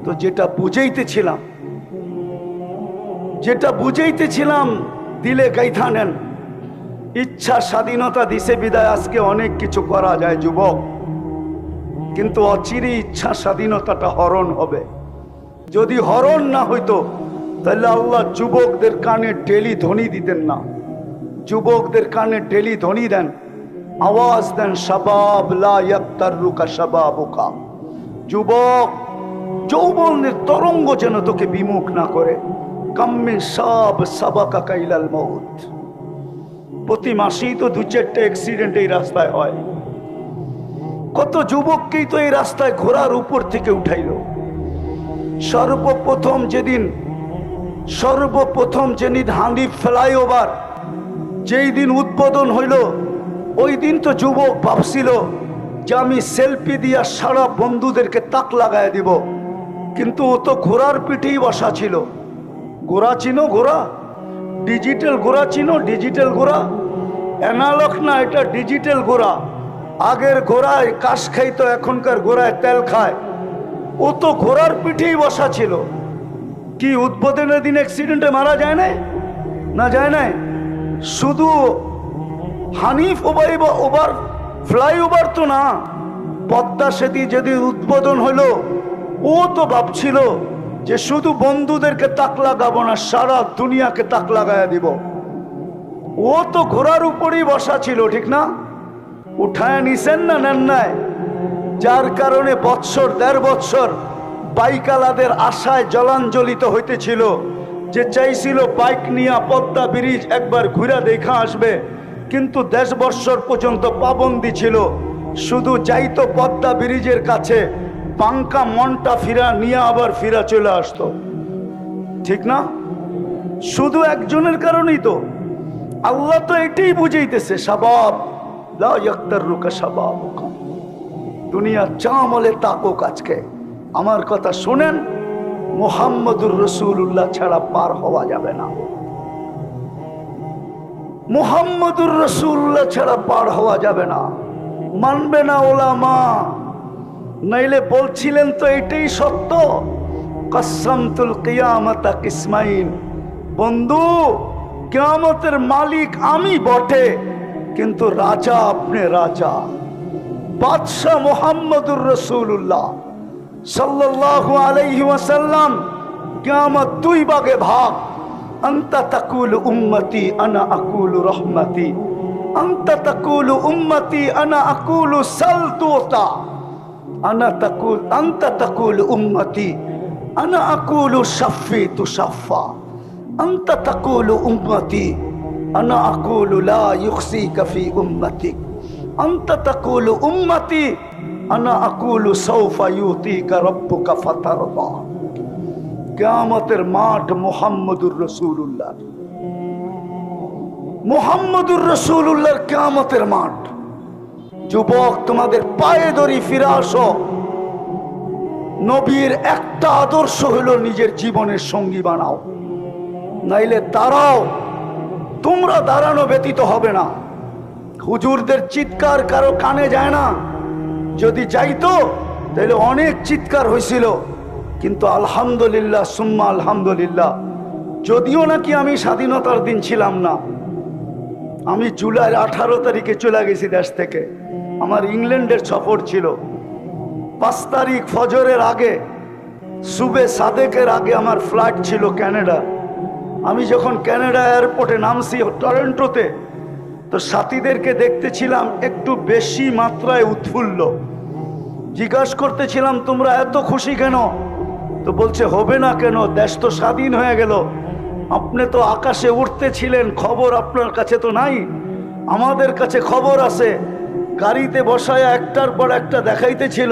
S1: তো যেটা বুঝাইতেছিলাম দিলে গাইথা নেন। ইচ্ছা স্বাধীনতা দিছে বিদায় আজকে অনেক কিছু করা যায় যুবক, কিন্তু অচিরে ইচ্ছা স্বাধীনতাটা হরণ হবে। যদি হরণ না হইতো তাহলে আল্লাহ যুবকদের কানে ডেলি ধ্বনি দিতেন না। যুবকদের কানে ডেলি ধ্বনি দেন, আওয়াজ দেন, শাবাব লা ইয়াক্তারুকা শাবাবুকা। যুবক, যৌবনের তরঙ্গ যেন তোকে বিমুখ না করে। কাম্মে সাব সাবাকা কাইলাল মউত। প্রতি মাসেই তো 2-4টা অ্যাক্সিডেন্ট এই রাস্তায় হয়। কত যুবককেই তো এই রাস্তায় ঘোড়ার উপর থেকে উঠাইল। সর্বপ্রথম যেদিন হানিফ ফ্লাইওভার যেই দিন উদ্বোধন হইল, ওই দিন তো যুবক ভাবছিল যে আমি সেলফি দিয়া সারা বন্ধুদেরকে তাক লাগায় দিব, কিন্তু ও তো ঘোড়ার পিঠেই বসা ছিল। ঘোড়া চিনো? ঘোড়া, ডিজিটাল ঘোড়া চিনো? ডিজিটাল ঘোড়া, অ্যানালগ না, এটা ডিজিটাল ঘোড়া। আগের ঘোড়ায় কাশ খাইতো, এখনকার ঘোড়ায় তেল খায়। ও তো ঘোড়ার পিঠেই বসা ছিল। কি উদ্বোধনের দিন অ্যাক্সিডেন্টে মারা যায় নাই? না, যায় নাই। শুধু হানিফ ওভার ফ্লাইওভার তো না, পদ্মা সেতু যেদিন উদ্বোধন হইল ও তো ভাবছিল যে শুধু বন্ধুদেরকে তাক লাগাবো না, সারা দুনিয়াকে তাক লাগাইয়া দিব। ও তো ঘোড়ার উপরেই বসা ছিল, ঠিক না? উঠায় নিছেন না, নেন নাই? যার কারণে 1.5 বৎসর বাইকালাদের আশায় জলাঞ্জলিত হইতেছিল, যে চাইছিল বাইক নিয়ে পদ্মা ব্রিজ একবার ঘুরে দেখা আসবে, কিন্তু 10 বৎসর পর্যন্ত পাবন্দি ছিল। শুধু যাইতো পদ্মা ব্রিজের কাছে, পাঙ্কা মনটা ফিরা নিয়ে আবার ফিরা চলে আসতো, ঠিক না? শুধু একজনের কারণেই তো। আল্লাহ তো এটাই বুঝাইতেছে, শাবাব লা ইয়াক্তারুকা শাবাবুকা। দুনিয়ার যা আমলে তাকুক, আজকে আমার কথা শোনেন, মুহাম্মদুর রাসূলুল্লাহ ছাড়া পার হওয়া যাবে না। মুহাম্মদুর রাসূলুল্লাহ ছাড়া পার হওয়া যাবে না। মানবে না ওলামা, নাইলে বলছিলেন তো এটাই সত্য, কাসসামতুল কিয়ামাতা কিসমাইন। বন্ধু, কিয়ামতের মালিক আমি বটে, কিন্তু রাজা আপনি রাজা। বাদশাহ মুহাম্মদুর রাসূলুল্লাহ সাল্লাল্লাহু আলাইহি ওয়াসাল্লাম। কিয়ামত দুই ভাগে ভাগ। আনতা তাকুলু উম্মতি আনা আকুলু রহমতি, আনতা তাকুলু উম্মতি আনা আকুলু সালতুতা, আনতা তাকুলু উম্মতি আনা আকুলু শাফি তুশাফা, আনতা তাকুলু উম্মতি আনা আকুলু লা ইউখসিকা ফি উম্মতিক, আনতা তাকুলু উম্মতি আনা আকুলু সাউফা ইউতিকা রাব্বুকা ফাতারদা। কিয়ামতের মাঠ মুহাম্মদুর রাসূলুল্লাহ, মুহাম্মদুর রাসূলুল্লাহর কিয়ামতের মাঠ। যুবক, তোমাদের পায়ে ধরি, ফিরে আসো। নবীর একটা আদর্শ হলো নিজের জীবনের সঙ্গী বানাও, নাইলে দাঁড়াও। তোমরা দাঁড়ানো ব্যতীত হবে না। হুজুরদের চিৎকার কারো কানে যায় না। যদি যাইতো তাহলে অনেক চিৎকার হয়েছিল, কিন্তু আলহামদুলিল্লাহ সুম্মা আলহামদুলিল্লাহ, যদিও নাকি আমি স্বাধীনতার দিন ছিলাম না। আমি জুলাইয়ের 18 তারিখে চলে গেছি দেশ থেকে। আমার ইংল্যান্ডের সফর ছিল। 5 তারিখ ফজরের আগে, সুবে সাদেকের আগে আমার ফ্লাইট ছিল ক্যানাডা। আমি যখন ক্যানাডা এয়ারপোর্টে নামছি টরন্টোতে, তো সাথীদেরকে দেখতেছিলাম একটু বেশি মাত্রায় উৎফুল্ল। জিজ্ঞাসা করতেছিলাম, তোমরা এত খুশি কেন? তো বলছে, হবে না কেন, দেশ তো স্বাধীন হয়ে গেল। আপনি তো আকাশে উঠতেছিলেন, খবর আপনার কাছে তো নাই, আমাদের কাছে খবর আছে। গাড়িতে বসায় একটার পর একটা দেখাইতেছিল।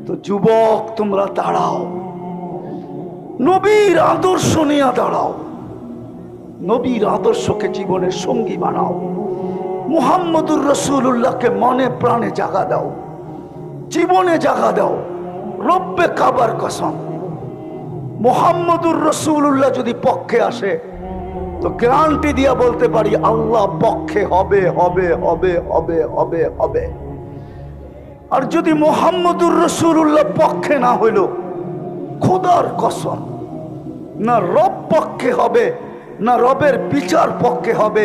S1: তো যুবক, তোমরা দাঁড়াও, নবীর আদর্শ নিয়ে দাঁড়াও, নবীর আদর্শকে জীবনের সঙ্গী বানাও। মুহাম্মদুর রাসূলুল্লাহকে মনে প্রাণে জাগা দাও, জীবনে জাগা দাও। রব্বে কাবার কসম, মুহাম্মদুর রাসূলুল্লাহ যদি পক্ষে আসে, তো গ্যারান্টি দিয়া বলতে পারি আল্লাহ পক্ষে হবে, হবে, হবে, হবে, হবে, হবে। আর যদি মুহাম্মদুর রাসূলুল্লাহ পক্ষে না হইল, খোদার কসম, না রব পক্ষে হবে, না রবের বিচার পক্ষে হবে,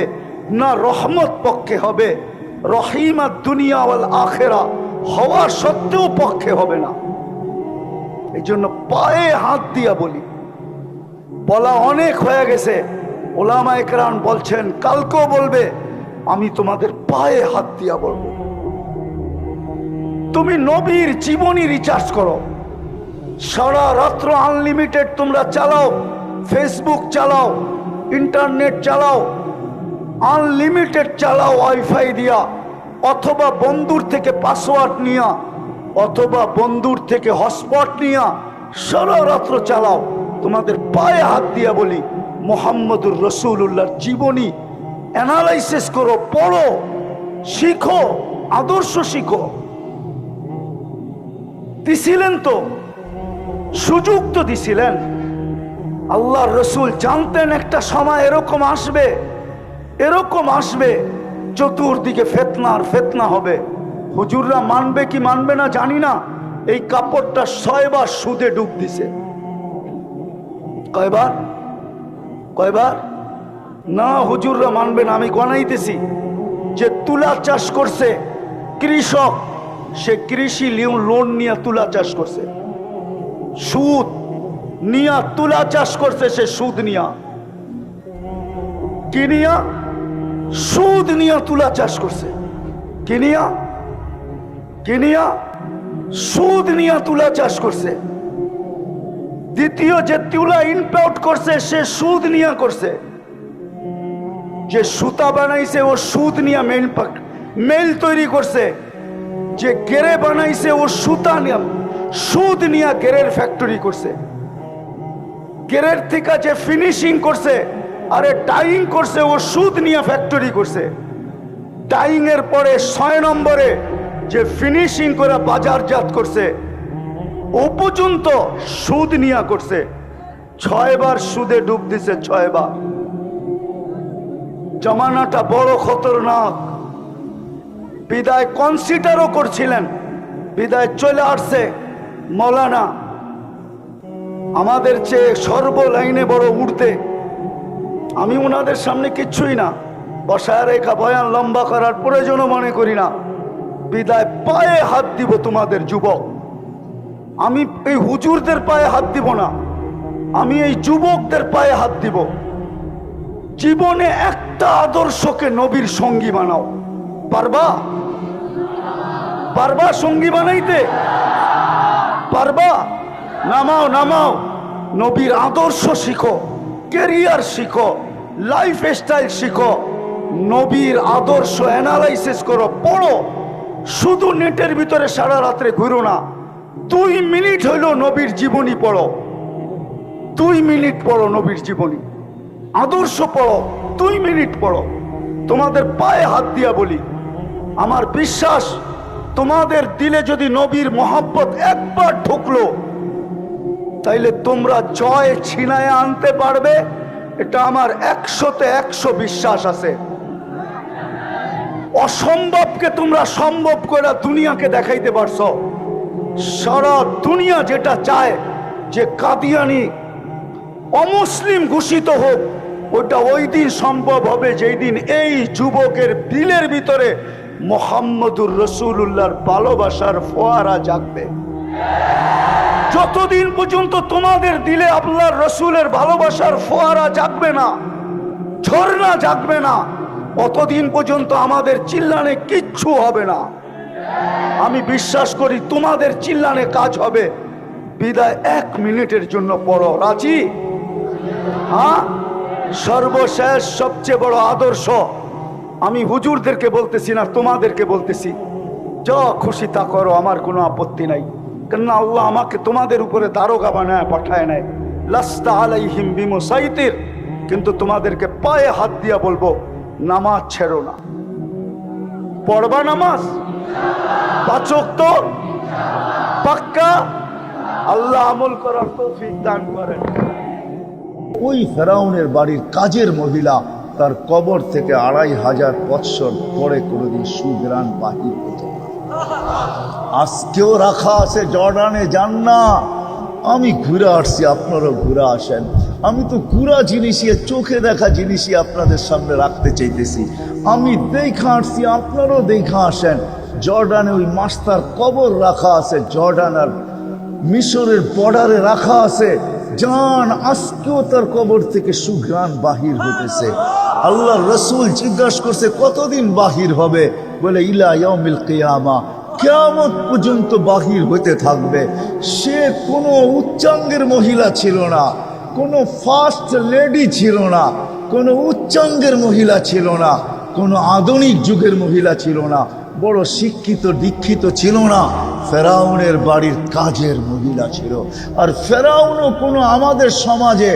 S1: না রহমত পক্ষে হবে। রহিমা দুনিয়া ওয়াল আখিরা হওয়া সত্ত্বেও পক্ষে হবে না। এই জন্য পায়ে হাত দিয়া বলি, বলা অনেক হয়ে গেছে। ওলামায়ে কেরাম বলছেন, কালকেও বলবে, আমি তোমাদের পায়ে হাত দিয়া বলবো। তুমি নবীর জীবনী রিচার্জ করো, সারা রাত্র আনলিমিটেড তোমরা চালাও, ফেসবুক চালাও, ইন্টারনেট চালাও, আনলিমিটেড চালাও ওয়াইফাই দিয়া, অথবা বন্ধুর থেকে পাসওয়ার্ড নিয়া, অথবা বন্ধুর থেকে হটস্পট নিয়া সারা রাত্র চালাও। তোমাদের পায়ে হাত দিয়া বলি, মুহাম্মদুর রাসূলুল্লাহর জীবনী অ্যানালাইসিস করো, পড়ো, শিখো, আদর্শ শিখো। দিছিলেন তো, সুযোগ তো দিছিলেন। আল্লাহর রসুল জানতেন একটা সময় এরকম আসবে, এরকম আসবে, চতুর্দিকে ফিতনা আর ফিতনা হবে। হুজুররা মানবে কি মানবে না জানি না। এই কাপড়টা 6 বার সুদে ডুব দিছে। কয়বার? কয়বার? না, হুজুররা মানবে না। আমি গণাইতেছি, যে তুলা চাষ করছে কৃষক, সে কৃষি লোন নিয়ে তুলা চাষ করছে, সুদ নিয়া তুলা চাষ করছে, সে সুদ নিয়া, কি নিয়া? সুদ নিয়া তুলা চাষ করছে। কি নিয়া? কি নিয়া? সুদ নিয়া তুলা চাষ করছে। দ্বিতীয়, যে তুলা ইম্পোর্ট করছে, সে সুদ নিয়া করছে। যে সুতা বানাইছে, ও সুদ নিয়া মেল তৈরি করছে। যে গেরে বানাইছে, ও সুতা নিয়া, সুদ নিয়া গেরের ফ্যাক্টরি করছে। গেরের থেকে যে ফিনিশিং করছে, আরে ডাইং করছে, ও সুদ নিয়া ফ্যাক্টরি করছে। ডাইং এর পরে 6 নম্বরে যে ফিনিশিং করে বাজারজাত করছে ও পর্যন্ত সুদ নিয়া করছে। 6 বার সুদে ডুব দিছে, 6 বার। জমানাটা বড় খতরনাক। বিদায় কনসিডারও করছিলেন, বিদায় চলে আসছে মৌলানা আমাদের চেয়ে সর্বলাইনে বড় উঠতে। আমি ওনাদের সামনে কিচ্ছুই না, বসায় রেখা বয়ান লম্বা করার প্রয়োজনও মনে করি না। বিদায় পায়ে হাত দিব তোমাদের যুবক। আমি এই হুজুরদের পায়ে হাত দিব না, আমি এই যুবকদের পায়ে হাত দিব। জীবনে একটা আদর্শকে নবীর সঙ্গী বানাও। পারবা? পারবা সঙ্গী বানাইতে? পারবা? নামাও নামাও, নবীর আদর্শ শিখো, ক্যারিয়ার শিখো, লাইফ স্টাইল শিখো, নবীর আদর্শ অ্যানালাইসিস করো, পড়ো। শুধু নেটের ভিতরে সারা রাত্রে ঘুরো না। 2 মিনিট হইলো নবীর জীবনী পড়ো, 2 মিনিট পড়ো নবীর জীবনী, আদর্শ পড়ো, 2 মিনিট পড়ো। তোমাদের পায়ে হাত দিয়া বলি, আমার বিশ্বাস তোমাদের দিলে যদি নবীর মোহাব্বত একবার ঢুকলো তাইলে তোমরা জয় ছিনায় আনতে পারবে। এটা আমার 100-তে 100 বিশ্বাস আছে। অসম্ভবকে তোমরা সম্ভব করে দুনিয়াকে দেখাইতে পারছো। সারা দুনিয়া যেটা চায় যে কাদিয়ানি অমুসলিম ঘোষিত হোক, ওটা ওই দিন সম্ভব হবে যেই দিন এই যুবকের দিলের ভিতরে মুহাম্মদুর রাসূলুল্লাহর ভালোবাসার ফোয়ারা জাগবে। যতদিন পর্যন্ত তোমাদের দিলে আল্লাহর রসুলের ভালোবাসার ফোয়ারা জাগবে না, ঝর্ণা জাগবে না, অতদিন পর্যন্ত আমাদের চিল্লানে কিচ্ছু হবে না। আমি বিশ্বাস করি তোমাদের চিল্লানে কাজ হবে। বিদায় 1 মিনিটের জন্য পড়ো, রাজি? হ্যাঁ, সর্বশেষ সবচেয়ে বড় আদর্শ আমি হুজুরদেরকে বলতেছি না, তোমাদেরকে বলতেছি। যা খুশি তা করো, আমার কোনো আপত্তি নাই। কেননা আল্লাহ আমাকে তোমাদের উপরে দারোগা বানায় পাঠায় নাই। লাস্তা আলাইহিম বিমুসাইতির। কিন্তু তোমাদেরকে পায়ে হাত দিয়া বলবো, নামাজ ছেড়ো না। পড়বা নামাজ 5 ওয়াক্ত পাক্কা। আল্লাহ আমল করার তৌফিক দান করেন।
S2: ওই ফেরাউনের বাড়ির কাজের মহিলা তার কবর থেকে 2500 বৎসর পরে কোনোদিন সুগ্রাণ বাহির হতো না। আজকেও রাখা আছে, জর্ডানে যান না। আমি ঘুরে আসছি, আপনারাও ঘুরে আসেন। আমি তো ঘুরা জিনিসই, চোখে দেখা জিনিসই আপনাদের সামনে রাখতে চাইতেছি। আমি দেখা আসছি, আপনারাও দেখা আসেন। জর্ডানে ওই মাস্টার কবর রাখা আছে, জর্ডান আর মিশরের বর্ডারে রাখা আছে। জান আজকেও তার কবর থেকে সুঘ্রাণ বাহির হতেছে। আল্লাহ রসুল জিজ্ঞাসা করছে কতদিন বাহির হবে? বলে ইলা ইয়াউমিল কিয়ামা, কিয়ামত পর্যন্ত বাহির হতে থাকবে। সে কোনো উচ্চাঙ্গের মহিলা ছিল না, কোনো ফার্স্ট লেডি ছিল না, কোনো উচ্চাঙ্গের মহিলা ছিল না, কোনো আধুনিক যুগের মহিলা ছিল না, বড় শিক্ষিত দীক্ষিত ছিল না। ফেরাউনের বাড়ির কাজের মহিলা ছিল। আর ফেরাউনও কোনো আমাদের সমাজে,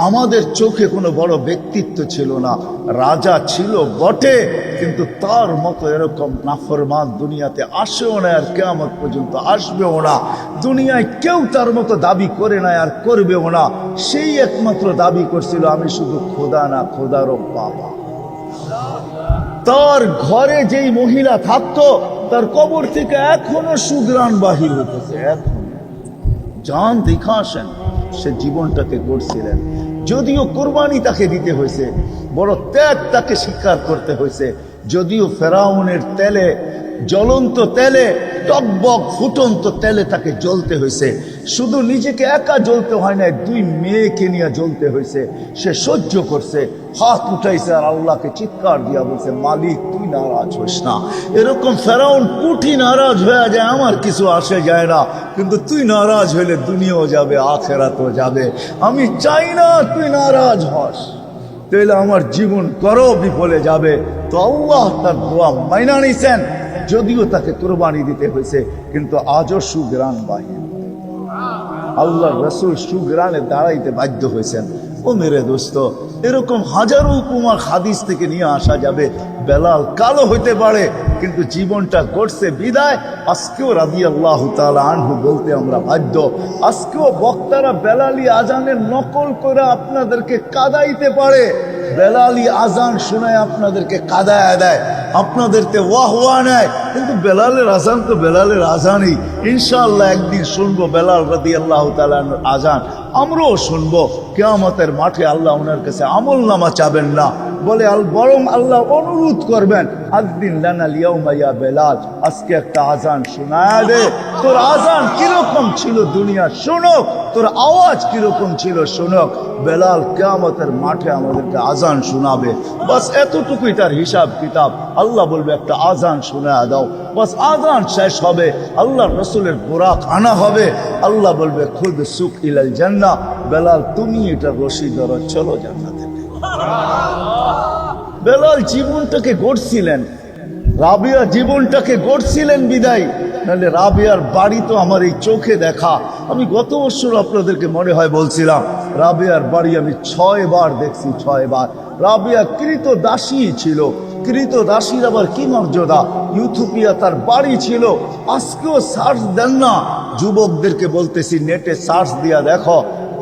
S2: আমাদের চোখে কোনো বড় ব্যক্তিত্ব ছিল না। রাজা ছিল বটে, কিন্তু তার মতো এরকম নাফরমান দুনিয়াতে আসেও না, আর কিয়ামত পর্যন্ত আসবেও না। দুনিয়ায় কেউ তার মতো দাবি করে না, আর করবেও না। সেই একমাত্র দাবি করছিল, আমি শুধু খোদা না, খোদারও বাবা। তার ঘরে যেই মহিলা থাকতো, তার কবর থেকে এখনো সুঘ্রাণ বাহির হতেছে। এখন জান দেখা আসেন, সে জীবনটাকে গড়ছিলেন। যদিও কোরবানি তাকে দিতে হয়েছে, বড় ত্যাগ তাকে স্বীকার করতে হয়েছে। যদিও ফেরাউনের তেলে, জ্বলন্ত তেলে, টকবক ফুটন্ত তেলে তাকে জ্বলতে হয়েছে। শুধু নিজেকে একা জ্বলতে হয় না, 2 মেয়েকে নিয়ে জ্বলতে হয়েছে। সে সহ্য করছে, হাত উঠাইছে আর আল্লাহকে চিৎকার দিয়া বলছে, মালিক তুই নারাজ হোস না। এরকম ফেরাউন কুঠি নারাজ হয়ে যায়, আমার কিছু আসে যায় না, কিন্তু তুই নারাজ হইলে দুনিয়াও যাবে, আখেরাতও যাবে। আমি চাই না তুই নারাজ হস, তাইলে আমার জীবন করো বিফলে যাবে। তো আল্লাহ তার দোয়া মাইনা নিছেন। যদিও তাকে কোরবানি দিতে হয়েছে, কিন্তু আজও সুগ্রাণ বাহির। আল্লাহ রসুল সুগ্রাণে দাঁড়াইতে বাধ্য হয়েছেন। ও মেরে দোস্ত, এরকম হাজারো উপমা হাদিস থেকে নিয়ে আসা যাবে। বেলাল কালো হইতে পারে, কিন্তু জীবনটা গড়ছে বিদায় আজকেও রাদিয়াল্লাহু তাআলা আনহু বলতে আমরা বাধ্য। আজকেও বক্তারা বেলালি আজানের নকল করে আপনাদেরকে কাদাইতে পারে, বেলালি আজান শোনায় আপনাদেরকে কাদায় দেয়, আপনাদেরকে ওয়াহ ওয়াহ নেয়, কিন্তু বেলালের আজান তো বেলালের আজানই। ইনশাআল্লাহ একদিন শুনবো বেলাল রাদিয়াল্লাহু তাআলা আনহুর আজান, আমরাও শুনবো। কিয়ামতের মাঠে আল্লাহ ওনার কাছে আমল নামা চাবেন না, বলে বরং আল্লাহ অনুরোধ করবেন, আযদিন লানাল ইয়াউমা ইয়া বেলাল, আজকে একটা আজান শোনায় দে। তোর আজান কিরকম ছিল দুনিয়া শোনক, তোর আওয়াজ কিরকম ছিল শোনক। বেলাল কিয়ামতের মাঠে আমাদেরকে আজান শোনাবে, বাস এতটুকুই তার হিসাব কিতাব। আল্লাহ বলবে একটা আজান শোনায় দাও, বাস আজান শেষ হবে, আল্লাহ রসুলের বোরাক আনা হবে, আল্লাহ বলবে খুদ সুক ইলাল জান্নাহ, বেলাল তুমি এটা রশি ধরো, চলো জান্নাতে। বেলাল জীবনটাকে গড়ছিলেন, রাবিয়া জীবনটাকে গড়ছিলেন বিদায়, নাহলে রাবিয়ার বাড়ি তো আমার এই চোখে দেখা। আমি গত বছর আপনাদেরকে মনে হয় বলছিলাম, রাবিয়ার বাড়ি আমি 6 বার দেখছি, 6 বার। রাবিয়া কৃত দাসী ছিল, কৃত দাসীর আবার কি মর্যাদা। ইউথোপিয়া তার বাড়ি ছিল। আজকেও সার্চ দেন না, যুবকদেরকে বলতেছি নেটে সার্চ দিয়া দেখো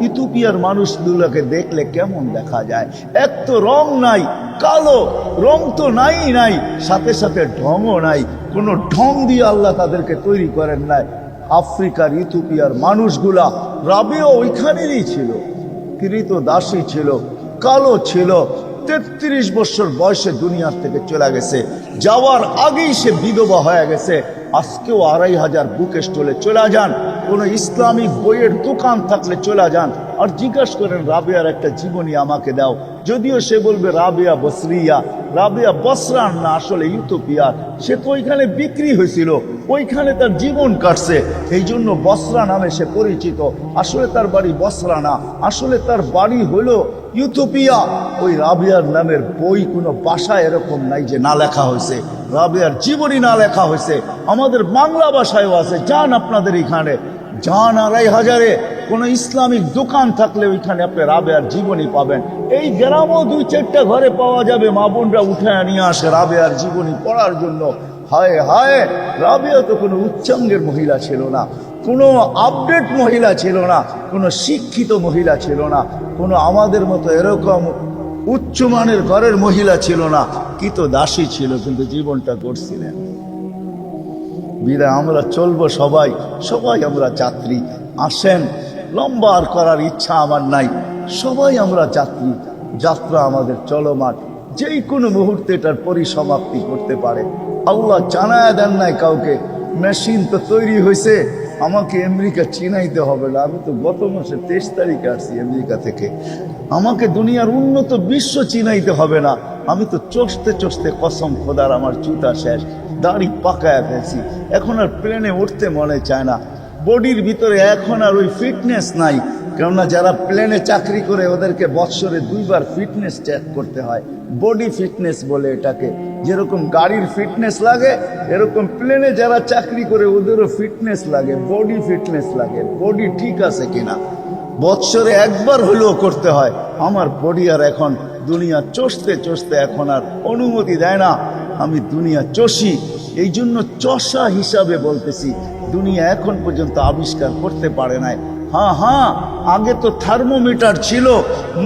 S2: ইথিওপিয়ার মানুষগুলোকে দেখলে কেমন দেখা যায়। এক তো রং নাই, কালো রং তো নাই, সাথে সাথে ঢংও নাই, কোনো ঢং দিয়ে আল্লাহ তাদেরকে তৈরি করেন নাই। আফ্রিকার ইথিওপিয়ার মানুষগুলা, রাবিও ওইখানেরই ছিল, কৃত দাসী ছিল, কালো ছিল, 33 বছর বয়সে দুনিয়ার থেকে চলে গেছে, যাওয়ার আগেই সে বিধবা হয়ে গেছে। আজকেও 2500 বুক স্টলে চলে যান, কোনো ইসলামিক বইয়ের দোকান থাকলে চলে যান, আর জিজ্ঞাসা করেন রাবিয়ার একটা জীবনী আমাকে দাও। যদিও সে বলবে রাবিয়া বসরিয়া, রাবিয়া বসরান না, আসলে ইথিওপিয়ার। সে তো ওইখানে বিক্রি হয়েছিল, ওইখানে তার জীবন কাটছে, এই জন্য বসরা নামে সে পরিচিত। আসলে তার বাড়ি বসরা না, আসলে তার বাড়ি হলো ইথিওপিয়া। ওই রাবিয়ার নামের বই কোনো ভাষায় এরকম নাই যে না লেখা হয়েছে, রাবিয়ার জীবনী না লেখা হয়েছে। আমাদের বাংলা ভাষায়ও আছে, যান আপনাদের এখানে, যান 2500-এ কোনো ইসলামিক দোকান থাকলে ওইখানে আপনি রাবিয়ার জীবনী পাবেন। এই গ্রামও 2-4টা ঘরে পাওয়া যাবে, মা বোনরা উঠে নিয়ে আসে রাবিয়ার জীবনী পড়ার জন্য। হায় হায়, রাবিয়া তো কোনো উচ্চাঙ্গের মহিলা ছিল না, কোনো আপডেট মহিলা ছিল না, কোনো শিক্ষিত মহিলা ছিল না, কোনো আমাদের মতো এরকম উচ্চমানের ঘরের মহিলা ছিল না, কি তো দাসী ছিল, কিন্তু জীবনটা করছিলেন বিদায়। আমরা চলবো সবাই, সবাই আমরা যাত্রী। আসেন, লম্বা আর করার ইচ্ছা আমার নাই, সবাই আমরা যাত্রী, যাত্রা আমাদের চলমান, যেই কোনো মুহূর্তে এটার পরিসমাপ্তি করতে পারে। আল্লাহ জানায় দেন নাই কাউকে, মেশিন তো তৈরি হয়েছে, আমাকে আমেরিকা চিনাইতে হবে না। আমি তো গত মাসে 23 তারিখে আসছি আমেরিকা থেকে, আমাকে দুনিয়ার উন্নত বিশ্ব চিনাইতে হবে না। আমি তো চষতে চষতে কসম খোদার আমার জুতা শেষ, দাড়ি পাকায় ফেলছি, এখন আর প্লেনে উঠতে মনে চায় না। বডির ভিতরে এখন আর ওই ফিটনেস নাই, কেননা যারা প্লেনে চাকরি করে ওদেরকে বৎসরে 2 বার ফিটনেস চেক করতে হয়, বডি ফিটনেস বলে এটাকে। যেরকম গাড়ির ফিটনেস লাগে, এরকম প্লেনে যারা চাকরি করে ওদেরও ফিটনেস লাগে, বডি ফিটনেস লাগে, বডি ঠিক আছে কিনা বৎসরে 1 বার হলেও করতে হয়। আমার বডি আর এখন দুনিয়া চষতে চষতে এখন আর অনুমতি দেয় না, আমি দুনিয়া চষি। এই জন্য চষা হিসাবে বলতেছি, দুনিয়া এখন পর্যন্ত আবিষ্কার করতে পারে নাই। হ্যাঁ, আগে তো থার্মোমিটার ছিল,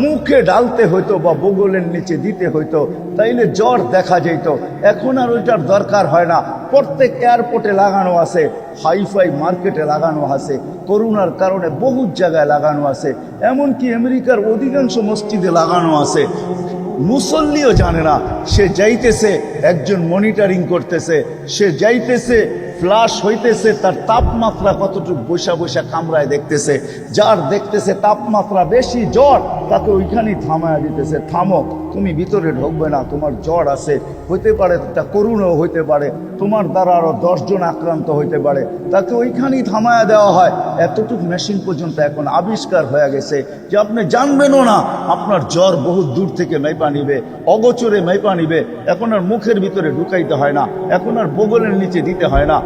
S2: মুখে ঢালতে হইতো বা বগলের নিচে দিতে হইতো, তাইলে জ্বর দেখা যেত। এখন আর ওইটার দরকার হয় না, প্রত্যেক এয়ারপোর্টে লাগানো আছে, হাইফাই মার্কেটে লাগানো আছে, করোনার কারণে বহু জায়গায় লাগানো আছে, এমনকি আমেরিকার অধিকাংশ মসজিদে লাগানো আছে। মুসল্লিও জানে না, সে যাইতেছে, একজন মনিটরিং করতেছে, সে যাইতেছে, ফ্লাশ হইতেছে, তার তাপমাত্রা কতটুকু বৈশা বৈশা কামরায় দেখতেছে, যার দেখতেছে তাপমাত্রা বেশি জ্বর, তাকে ওইখানেই থামায়া দিতেছে, থামো, তুমি ভিতরে ঢুকবে না, তোমার জ্বর আছে, হইতে পারে তা করুণও হইতে পারে, তোমার দ্বারা আরো 10 জন আক্রান্ত হইতে পারে, তাকে ওইখানেই থামায়া দেওয়া হয়। এতটুকু মেশিন পর্যন্ত এখন আবিষ্কার হয়ে গেছে যে আপনি জানবেনও না, আপনার জ্বর বহুত দূর থেকে মেপা নিবে, অগোচরে মেপা নিবে। এখন আর মুখের ভিতরে ঢুকাইতে হয় না, এখন আর বগলের নিচে দিতে হয় না।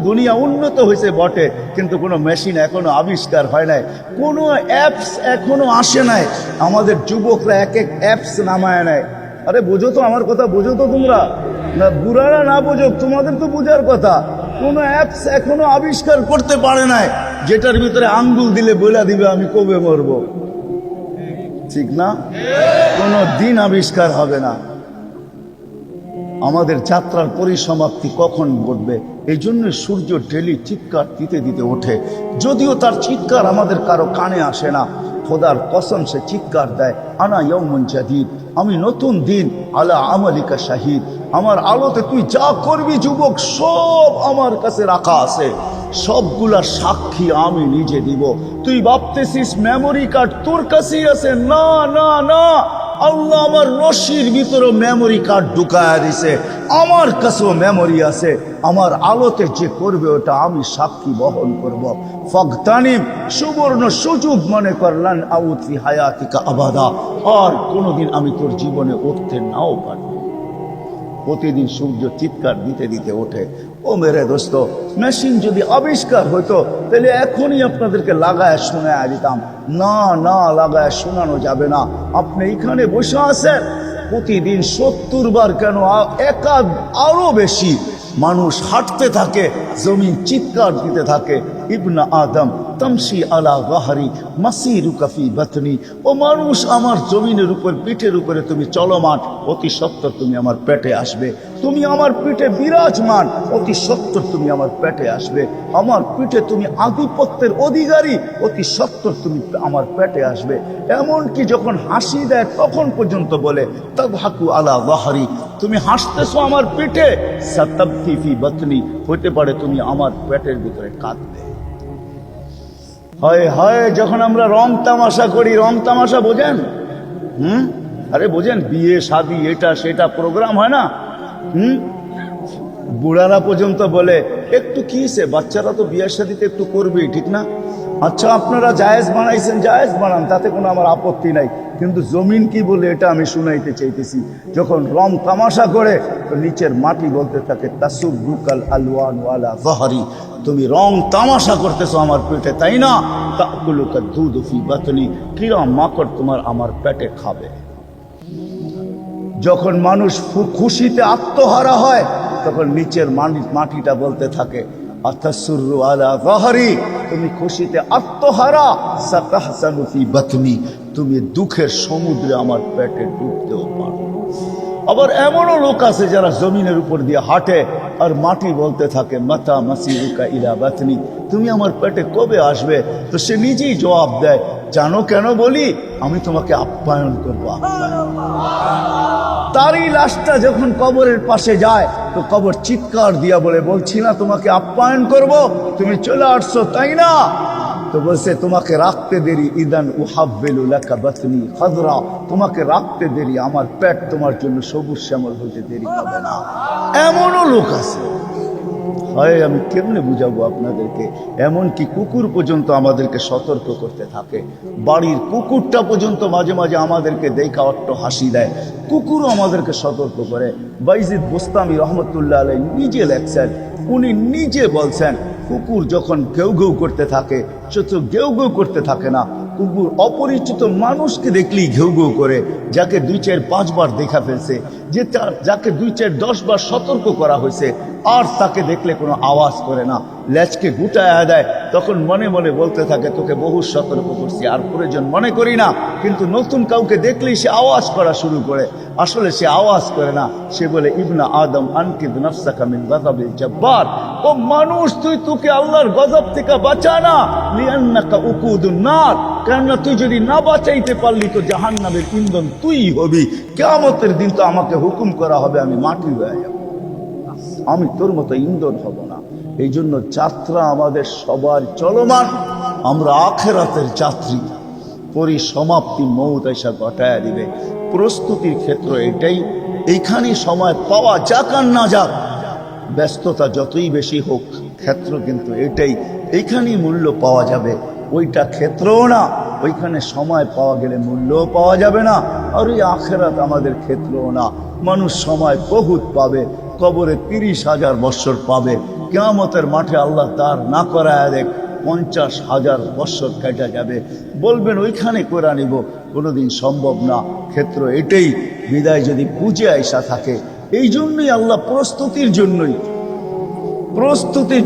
S2: দুনিয়া উন্নত হয়েছে বটে, কিন্তু কোনো মেশিন এখনো আবিষ্কার হয় নাই, কোনো অ্যাপস এখনো আসে নাই। আমাদের যুবকরা এক এক অ্যাপস নামায় নেয়, আরে বোঝো তো আমার কথা, বোঝো তো তোমরা, না বুড়ারা না বোঝো, তোমাদের তো বোঝার কথা। কোনো অ্যাপস এখনো আবিষ্কার করতে পারে নাই যেটার ভিতরে আঙ্গুল দিলে বলে দিবে আমি কবে মরবো, ঠিক না? কোনো দিন আবিষ্কার হবে না। আমাদের যাত্রার পরিসমাপ্তি কখন ঘটবে, এই জন্য সূর্য ডেলি চিৎকার দিতে দিতে ওঠে, যদিও তার চিৎকার আমাদের কারো কানে আসে না। খোদার কসম সে চিৎকার দেয়, আনা ইয়াউমুন জাদীদ, আমি নতুন দিন, আলা আমালিকা শাহিদ, আমার আলোতে তুই যা করবি যুবক সব আমার কাছে রাখা আছে, সবগুলা সাক্ষী আমি নিজে দিব। তুই ভাবতেছিস মেমোরি কার্ড তোর কাছেই আছে, না না না, আল্লাহ আমার রশির ভিতরে মেমোরি কার্ড ঢুকায় দিছে, আমার কাছেও মেমোরি আছে। আমার আলোতে যে করবে ওটা আমি সাক্ষী বহন করব। ফাগতানিম, সুবর্ণ সুযোগ মনে করলেন, আউতি হায়াতিকা আবাদা, আর কোনোদিন আমি তোর জীবনে উঠতে নাও পারি। প্রতিদিন সূর্য চিৎকার দিতে দিতে ওঠে। ও মেরে দোস্ত, মেশিন যদি আবিষ্কার হতো তাহলে এখনই আপনাদেরকে লাগায় শোনায় দিতাম। না না, লাগায় শোনানো যাবে না। আপনি এখানে বসে আছেন, প্রতিদিন 70 বার কেন একাধ আরো বেশি মানুষ হাঁটতে থাকে, জমিন চিৎকার দিতে থাকে, ইবনা আদম তামশি আলা গাহরি মাসিরুকা ফি বাতনি, ও মানুষ আমার জমিনের উপর পিঠের উপরে তুমি চলমান, অতি সত্বর তুমি আমার পেটে আসবে। তুমি আমার পিঠে বিরাজমান, অতি সত্বর তুমি আমার পেটে আসবে। আমার পিঠে তুমি আধিপত্যের অধিকারী, অতি সত্বর তুমি আমার পেটে আসবে। এমনকি যখন হাসি দেয় তখন পর্যন্ত বলে, তাদহাকু আলা গাহরি, তুমি হাসতেছো আমার পিঠে, সাতাবকি ফি বাতনি, হতে পারে তুমি আমার পেটের ভিতরে কাঁদবে। হয় হয়, যখন আমরা রং তামাশা করি, রং তামাশা বোঝেন? আরে বোঝেন, বিয়ে শাদী এটা সেটা প্রোগ্রাম হয় না, বুড়ারা পর্যন্ত বলে একটু কি সে, বাচ্চারা তো বিয়ের শাদীতে একটু করবেই, ঠিক না? আচ্ছা, আপনারা জায়েজ বানাইছেন, জায়েজ বানান, তাতে কোনো আমার আপত্তি নাই, কিন্তু জমিন কি বলে এটা আমি শুনাইতে চাইতেছি। যখন রং তামাশা করে তো নিচের মাটি বলতে থাকে, তাসুবুকাল আলওয়ান ওয়ালা যাহরি, তুমি রং তামাশা করতেছো আমার পেটে, তাই না? তাকুলুকা দুধ ফি বাতনি, কিরা মাকড় তোমার আমার পেটে খাবে। যখন মানুষ খুশিতে আত্মহারা হয় তখন নিচের মাটিটা বলতে থাকে, আতাসুরু আলা যাহরি, তুমি খুশিতে আত্মহারা, সাতাহসানু ফি বাতনি, তুমি দুঃখের সমুদ্রে আমার পেটে ডুবতেও পারো। আবার এমনও লোক আছে যারা জমিনের উপর দিয়ে হাঁটে আর মাটি বলতে থাকে, মাতা মাসিরুকা ইলা বাতনি, তুমি আমার পেটে কবে আসবে? তো সে নিজেই জবাব দেয়, জানো কেন বলি? আমি তোমাকে আপ্যায়ন করবো। তারই লাশটা যখন কবরের পাশে যায় তো কবর চিৎকার দিয়া বলে, বলছি না তোমাকে আপ্যায়ন করব, তুমি চলে আসছো তাই না? তো বলছে, তোমাকে রাখতে দেরি, ইদান উহাব্বিলু লাকা বাতনি খাদরা, তোমাকে রাখতে দেরি, আমার পেট তোমার জন্য সবুজ শ্যামল হইতে দেরি হবে না। এমনও লোক আছে। হয় আমি কেমনে বুঝাবো আপনাদেরকে? এমনকি কুকুর পর্যন্ত আমাদেরকে সতর্ক করতে থাকে। বাড়ির কুকুরটা পর্যন্ত মাঝে মাঝে আমাদেরকে দেখা অট্ট হাসি দেয়, কুকুরও আমাদেরকে সতর্ক করে। বাইজিদ বুস্তামি রহমতুল্লাহ আলাইহি নিজে লেখছেন, উনি নিজে বলছেন, কুকুর যখন ঘেউ ঘেউ করতে থাকে, শুধু ঘেউ ঘেউ করতে থাকে না, কুকুর অপরিচিত মানুষকে দেখলেই ঘেউ ঘেউ করে, যাকে 2-4-5 বার দেখা ফেলছে, যাকে 2-4-10 বার সতর্ক করা হয়েছে, আর তাকে দেখলে কোনো আওয়াজ করে না, লেজকে গুটায় দেয়। তখন মনে মনে বলতে থাকে, তোকে বহু সতর্ক করছি, আর প্রয়োজন মনে করি না। কিন্তু নতুন কাউকে দেখলেই সে আওয়াজ করা শুরু করে। আসলে সে আওয়াজ করে না, সে বলে, ইবনা আদম আনকিদ নাফসাকা মিন গাযাবিল জব্বার, ও মানুষ তুই তোকে আল্লাহর গজব থেকে বাঁচা না, লিআন্নাকা উকুদুন নার, কেননা তুই যদি না বাঁচাইতে পারলি তো জাহান্নামের ইন্ধন তুই হবি। কিয়ামতের দিন তো আমাকে হুকুম করা হবে, আমি মাটি হয়ে যাব, আমি তোর মতো ইন্ধন হব না। এই জন্য যাত্রা আমাদের সবার চলমান, আমরা আখেরাতের যাত্রী, পরিসমাপ্তি মৌত এসে ঘটায় দিবে। প্রস্তুতির ক্ষেত্র এটাই, এইখানেই সময় পাওয়া যাক আর না যাক, ব্যস্ততা যতই বেশি হোক, ক্ষেত্র কিন্তু এটাই, এইখানেই মূল্য পাওয়া যাবে। ওইটা ক্ষেত্রও না, ওইখানে সময় পাওয়া গেলে মূল্যও পাওয়া যাবে না, আর ওই আখেরাত আমাদের ক্ষেত্রও না। মানুষ সময় বহুত পাবে, কবরে 30,000 বৎসর পাবে, কিয়ামতের মাঠে আল্লাহ তার না করায় দেখ 50,000 বৎসর কেটে যাবে। বলবেন ওইখানে করে নিব, কোনোদিন সম্ভব না। ক্ষেত্র এটাই, বিদায় যদি বুঝে আইসা থাকে। এই জন্যই আল্লাহ প্রস্তুতির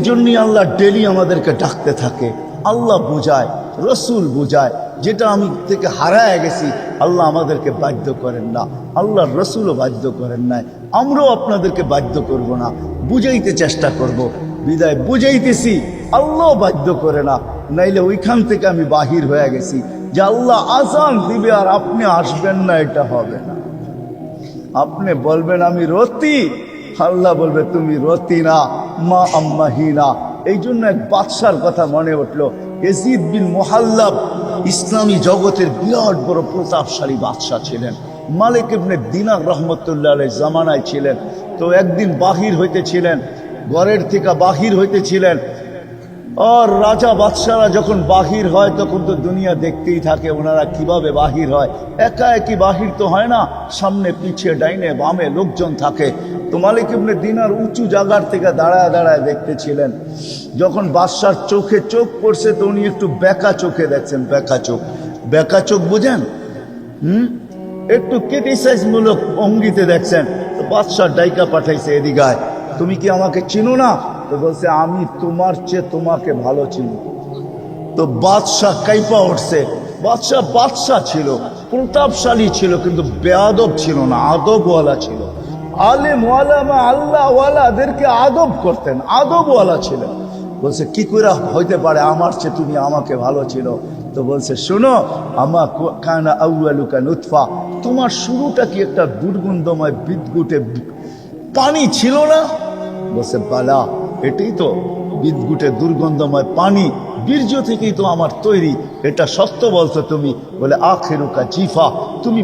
S2: জন্যই আল্লাহ ডেলি আমাদেরকে ডাকতে থাকে। আল্লাহ বুঝায়, রসুল বুঝায়। যেটা আমি থেকে হারায় গেছি আল্লাহ আমাদেরকে বাধ্য করেন না, আল্লাহর রসুলও বাধ্য করেন নাই, আমরাও আপনাদেরকে বাধ্য করব না, বুঝাইতে চেষ্টা করব। বিদায় বুঝাইতেছি, আল্লাহ বাধ্য করে না, নাইলে ওইখান থেকে আমি বাহির হয়ে গেছি যে আল্লাহ আজান দিবে আর আপনি আসবেন না, এটা হবে না। আপনি বলবেন আমি রতি, আল্লাহ বলবে তুমি রতি না, মা আম্মাহিনা। এই জন্য এক বাদশার কথা মনে উঠলো, ইয়াজিদ বিন মুহাল্লাব ইসলামী জগতের বিরাট বড় প্রতাপশালী বাদশা ছিলেন। মালিক ইবনে দিনার রহমতুল্লাহ আলাইহির জামানায় ছিলেন। তো একদিন বাহির হইতেছিলেন, ঘরের থেকে বাহির হইতেছিলেন। আর রাজা বাদশারা যখন বাহির হয় তখন তো দুনিয়া দেখতেই থাকে ওনারা কিভাবে বাহির হয়। একা একই বাহির তো হয় না, সামনে পিছিয়ে ডাইনে বামে লোকজন থাকে। তো মালিক ইবনে দিনার উঁচু জায়গার থেকে দাঁড়ায় দাঁড়ায় দেখতেছিলেন। যখন বাদশার চোখে চোখ পড়ছে তো উনি একটু বেঁকা চোখে দেখছেন। বেঁকা চোখ বুঝেন? একটু ক্রিটিসাইজ মূলক অঙ্গিতে দেখছেন। তো বাদশার ডাইকা পাঠাইছে, এদিকায়, তুমি কি আমাকে চিনো না? তো বলছে আমি তোমার চেয়ে তোমাকে ভালো চিনি। তো বাদশাহ কাইপা উঠছে। বাদশাহ ছিল, প্রতাপশালী ছিল, কিন্তু বেয়াদব ছিল না, আদবওয়ালা ছিল। আলেম ওয়ালামা আল্লাহওয়ালাদেরকে আদব করতেন, আদবওয়ালা ছিলেন। বলছে কি করে হইতে পারে আমার চেয়ে তুমি আমাকে ভালো ছিল? তো বলছে শোনো, আমা কানা আউয়ালুকা নুতফা, তোমার শুরুটা কি একটা দুর্গন্ধময় বিদগুটে পানি ছিল না? বলছে বালা, এটাই তো বিদগুটে দুর্গন্ধময় পানি, বীর্য থেকেই তো আমার তৈরি। এটা সত্য বলছো তুমি? বলে আখিরুকা জিফা, তুমি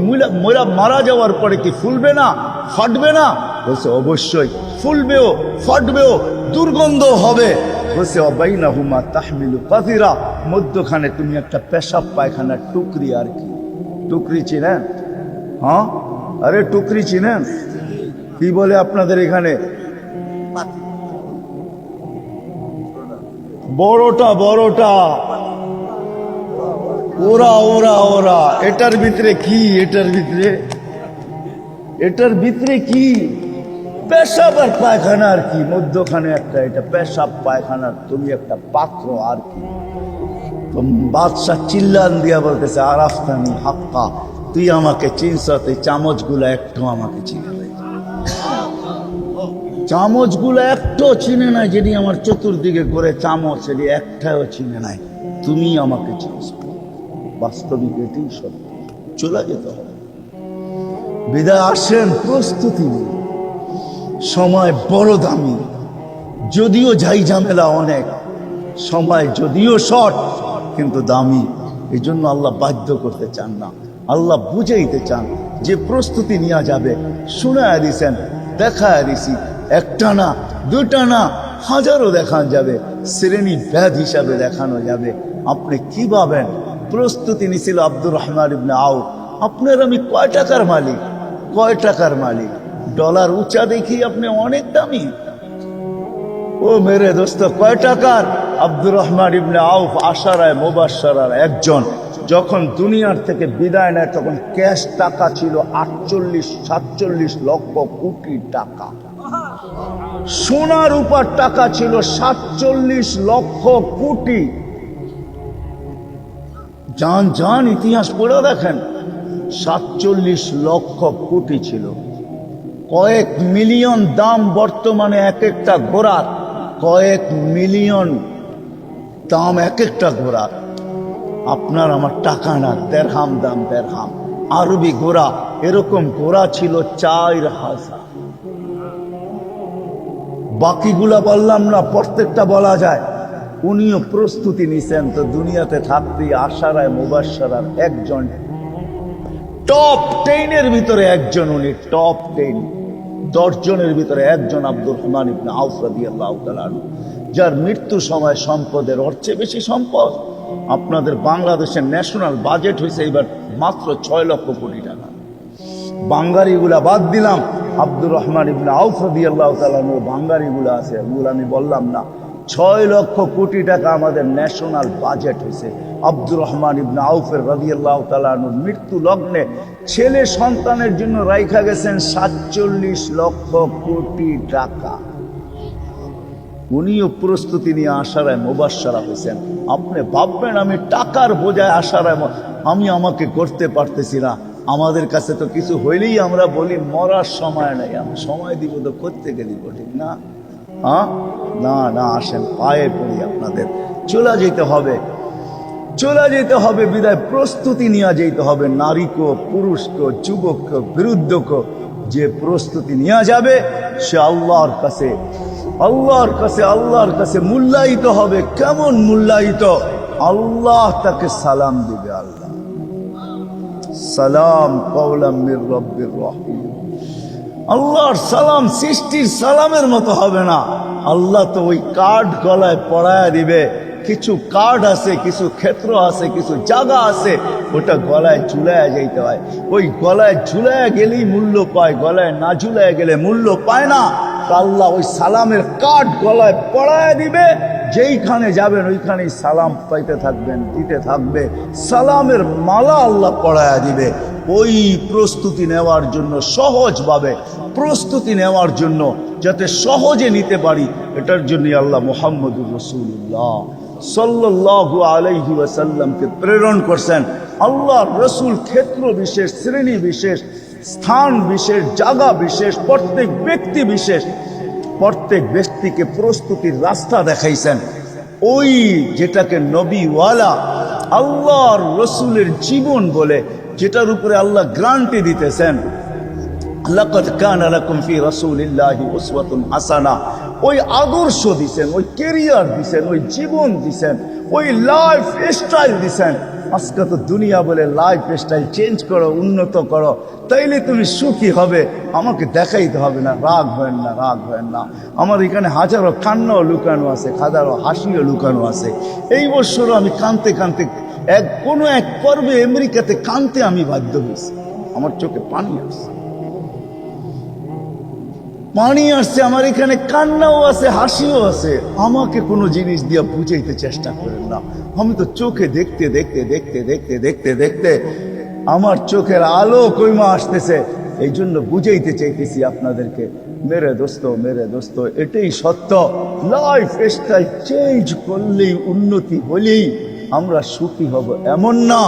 S2: মারা যাওয়ার পরে কি ফুলবে না, ফাটবে না? বলছে অবশ্যই ফুলবেও, ফাটবেও, দুর্গন্ধ হবে। বলছে অবাইনাহুমা তাহমিলু কাযিরা, মধ্যখানে তুমি একটা পেশাব পায়খানার টুকরি। আর কি টুকরি চিনেন? হ্যাঁ, আরে টুকরি চিনেন? কি বলে আপনাদের এখানে? বড়টা ওরা এটার ভিতরে কি? এটার ভিতরে কি? পেশাব আর পায়খানা। আর কি মধ্যখানে একটা, এটা পেশাব পায়খানার তুমি একটা পাত্র। আর কি? তো বাদশাহ চিল্লান দিয়া বলতেছে আরাফতানি হাক্কা, তুই আমাকে চিনছ? তুই চামচগুলো একটু আমাকে চিনে নাই, চামচগুলো একটু চিনে নাই। যেটি আমার চতুর্দিকে করে চামচ, এটি একটাও চিনে নাই। তুমি আমাকে চিনছ। বাস্তবিক এটি সত্য। চলে যেতে হবে। বিদায় আসেন প্রস্তুতি নিয়ে। সময় বড় দামি, যদিও ঝাই ঝামেলা অনেক, সময় যদিও শর্ট কিন্তু দামি। এই জন্য আল্লাহ বাধ্য করতে চান না, আল্লাহ বুঝাইতে চান যে প্রস্তুতি নেওয়া যাবে। শুনায় দিছেন, দেখায় দিছি, একটা না দুটা না হাজারো দেখানো যাবে, শ্রেণী ভেদ হিসাবে দেখানো যাবে। আপনি কি ভাবেন প্রস্তুতি নিছিল আব্দুর রহমান ইবনে আউফ? আপনার আমি কয় টাকার মালিক? ডলার উঁচা দেখি আপনি অনেক দামি। ও মেরে দোস্ত, কয় টাকার? আব্দুর রহমান ইবনে আউফ আশারায় মুবাশশারার একজন। যখন দুনিয়ার থেকে বিদায় নেয় তখন ক্যাশ টাকা ছিল 47 লক্ষ কোটি টাকা। সোনার উপর টাকা ছিল 47 লক্ষ কোটি। যান ইতিহাস পড়ে দেখেন, 47 লক্ষ কোটি ছিল। কয়েক মিলিয়ন দাম বর্তমানে এক একটা ঘোড়ার, কয়েক মিলিয়ন দাম এক একটা ঘোড়ার। আপনার আমার টাকা না, দেড়হাম দাম, দেড়হাম। আরবি ঘোড়া, এরকম ঘোড়া ছিল 4000। বাকিগুলা বললাম না, প্রত্যেকটা বলা যায়। উনিও প্রস্তুতি নিছেন তো দুনিয়াতে থাকতে। আশারায় মুবাশশারার একজন, টপ 10-এর ভিতরে একজন উনি, টপ 10, 10 জনের ভিতরে একজন আব্দুর রহমান ইবনে আউফ রাদিয়াল্লাহু তাআলা আনহু, যার মৃত্যু সময় সম্পদের ওর চেয়ে বেশি সম্পদ। আপনাদের বাংলাদেশের ন্যাশনাল বাজেট হয়েছে এবার মাত্র 6 লক্ষ কোটি টাকা। বাঙ্গারিগুলা বাদ দিলাম, আব্দুর রহমান ইবনে আউফ রাদিয়াল্লাহু তাআলা আনহু বাঙ্গারিগুলা আছে, ওগুলো আমি বললাম না। 6 লক্ষ কোটি টাকা আমাদের ন্যাশনাল বাজেট হয়েছে। আব্দুর রহমান ইবনে আউফের রাদিয়াল্লাহু তাআলা আনহুর মৃত্যু লগ্নে ছেলে সন্তানের জন্য রাইখা গেছেন 47 লক্ষ কোটি টাকা। উনিও প্রস্তুতি নিয়ে আশারায় মুবাশশারা হয়েছেন। আপনি ভাববেন আমি টাকার বোঝায় আশারায় আমি আমাকে করতে পারতেছি না। আমাদের কাছে তো কিছু হইলেই আমরা বলি মরার সময় নাই, আমি সময় দিব তো কোত্থেকে দিব, ঠিক না? হ্যাঁ, না না, আসেন পায়ে পড়ি, আপনাদের চলে যেতে হবে, চলে যেতে হবে। বিদায় প্রস্তুতি নিয়ে যেতে হবে, নারীকে, পুরুষকে, যুবককে, বৃদ্ধকে। যে প্রস্তুতি নিয়ে যাবে সে আল্লাহর কাছে, আল্লাহর কাছে, আল্লাহর কাছে মূল্যায়িত হবে। কেমন মূল্যায়িত? আল্লাহ তাকে সালাম দিবে। আল্লাহ সালাম কওলাম মির রব্বির রহিম। আল্লাহর সালাম সৃষ্টির সালামের মতো হবে না। আল্লাহ তো ওই কার্ড গলায় পড়ায় দিবে। কিছু কার্ড আছে, কিছু ক্ষেত্র আছে, কিছু জায়গা আছে, ওটা গলায় ঝুলায় যাইতে হয়। ওই গলায় ঝুলায় গেলেই মূল্য পায়, গলায় না ঝুলায় গেলে মূল্য পায় না। আল্লাহ ওই সালামের কার্ড গলায় পড়ায় দিবে, যেইখানে যাবেন ওইখানেই সালাম পাইতে থাকবেন, দিতে থাকবে। সালামের মালা আল্লাহ পড়ায় দিবে। ওই প্রস্তুতি নেওয়ার জন্য, সহজভাবে প্রস্তুতি নেওয়ার জন্য, যাতে সহজে নিতে পারি, এটার জন্য আল্লাহ মুহাম্মদুর রাসূলুল্লাহ সাল্লাল্লাহু আলাইহি ওয়াসাল্লামকে প্রেরণ করছেন। আল্লাহর রসুল ক্ষেত্র বিশেষ, শ্রেণী বিশেষ, স্থান বিশেষ, জায়গা বিশেষ, প্রত্যেক ব্যক্তি বিশেষ, প্রত্যেক ব্যক্তিকে প্রস্তুতির রাস্তা দেখাইছেন। ওই যেটাকে নবীওয়ালা আল্লাহর রসুলের জীবন বলে, যেটার উপরে আল্লাহ গ্যারান্টি দিতেছেন, লাকাদ কানা লাকুম ফি রাসূলিল্লাহি উসওয়াতুন হাসানাহ। ওই আদর্শ দিছেন, ওই ক্যারিয়ার দিছেন, ওই জীবন দিছেন, ওই লাইফ স্টাইল দিছেন। আজকে তো দুনিয়া বলে লাইফ স্টাইল চেঞ্জ করো, উন্নত করো, তাইলে তুমি সুখী হবে। আমাকে দেখাইতে হবে না। রাগ হয় না, রাগ হয় না। আমার এখানে হাজারো কান্নাও লুকানো আছে, হাজারো হাসিও লুকানো আছে। এই বছরও আমি কানতে কানতে কোনো এক পর্বে আমেরিকাতে কানতে আমি বাধ্য হয়েছি। আমার চোখে পানি আসছে, পানি আসছে। আমার এখানে কান্নাও আছে, হাসিও আছে। আমাকে কোনো জিনিস দিয়ে বুঝাইতে চেষ্টা করেন না। আমি তো চোখে দেখতে দেখতে দেখতে দেখতে দেখতে দেখতে আমার চোখের আলো কইমা আসতেছে। এই জন্য বুঝাইতে চাইতেছি আপনাদেরকে, মেরে দোস্ত, মেরে দোস্ত, এটাই সত্য। লাইফ স্টাইল চেঞ্জ করলেই, উন্নতি হলেই আমরা সুখী হব এমন না।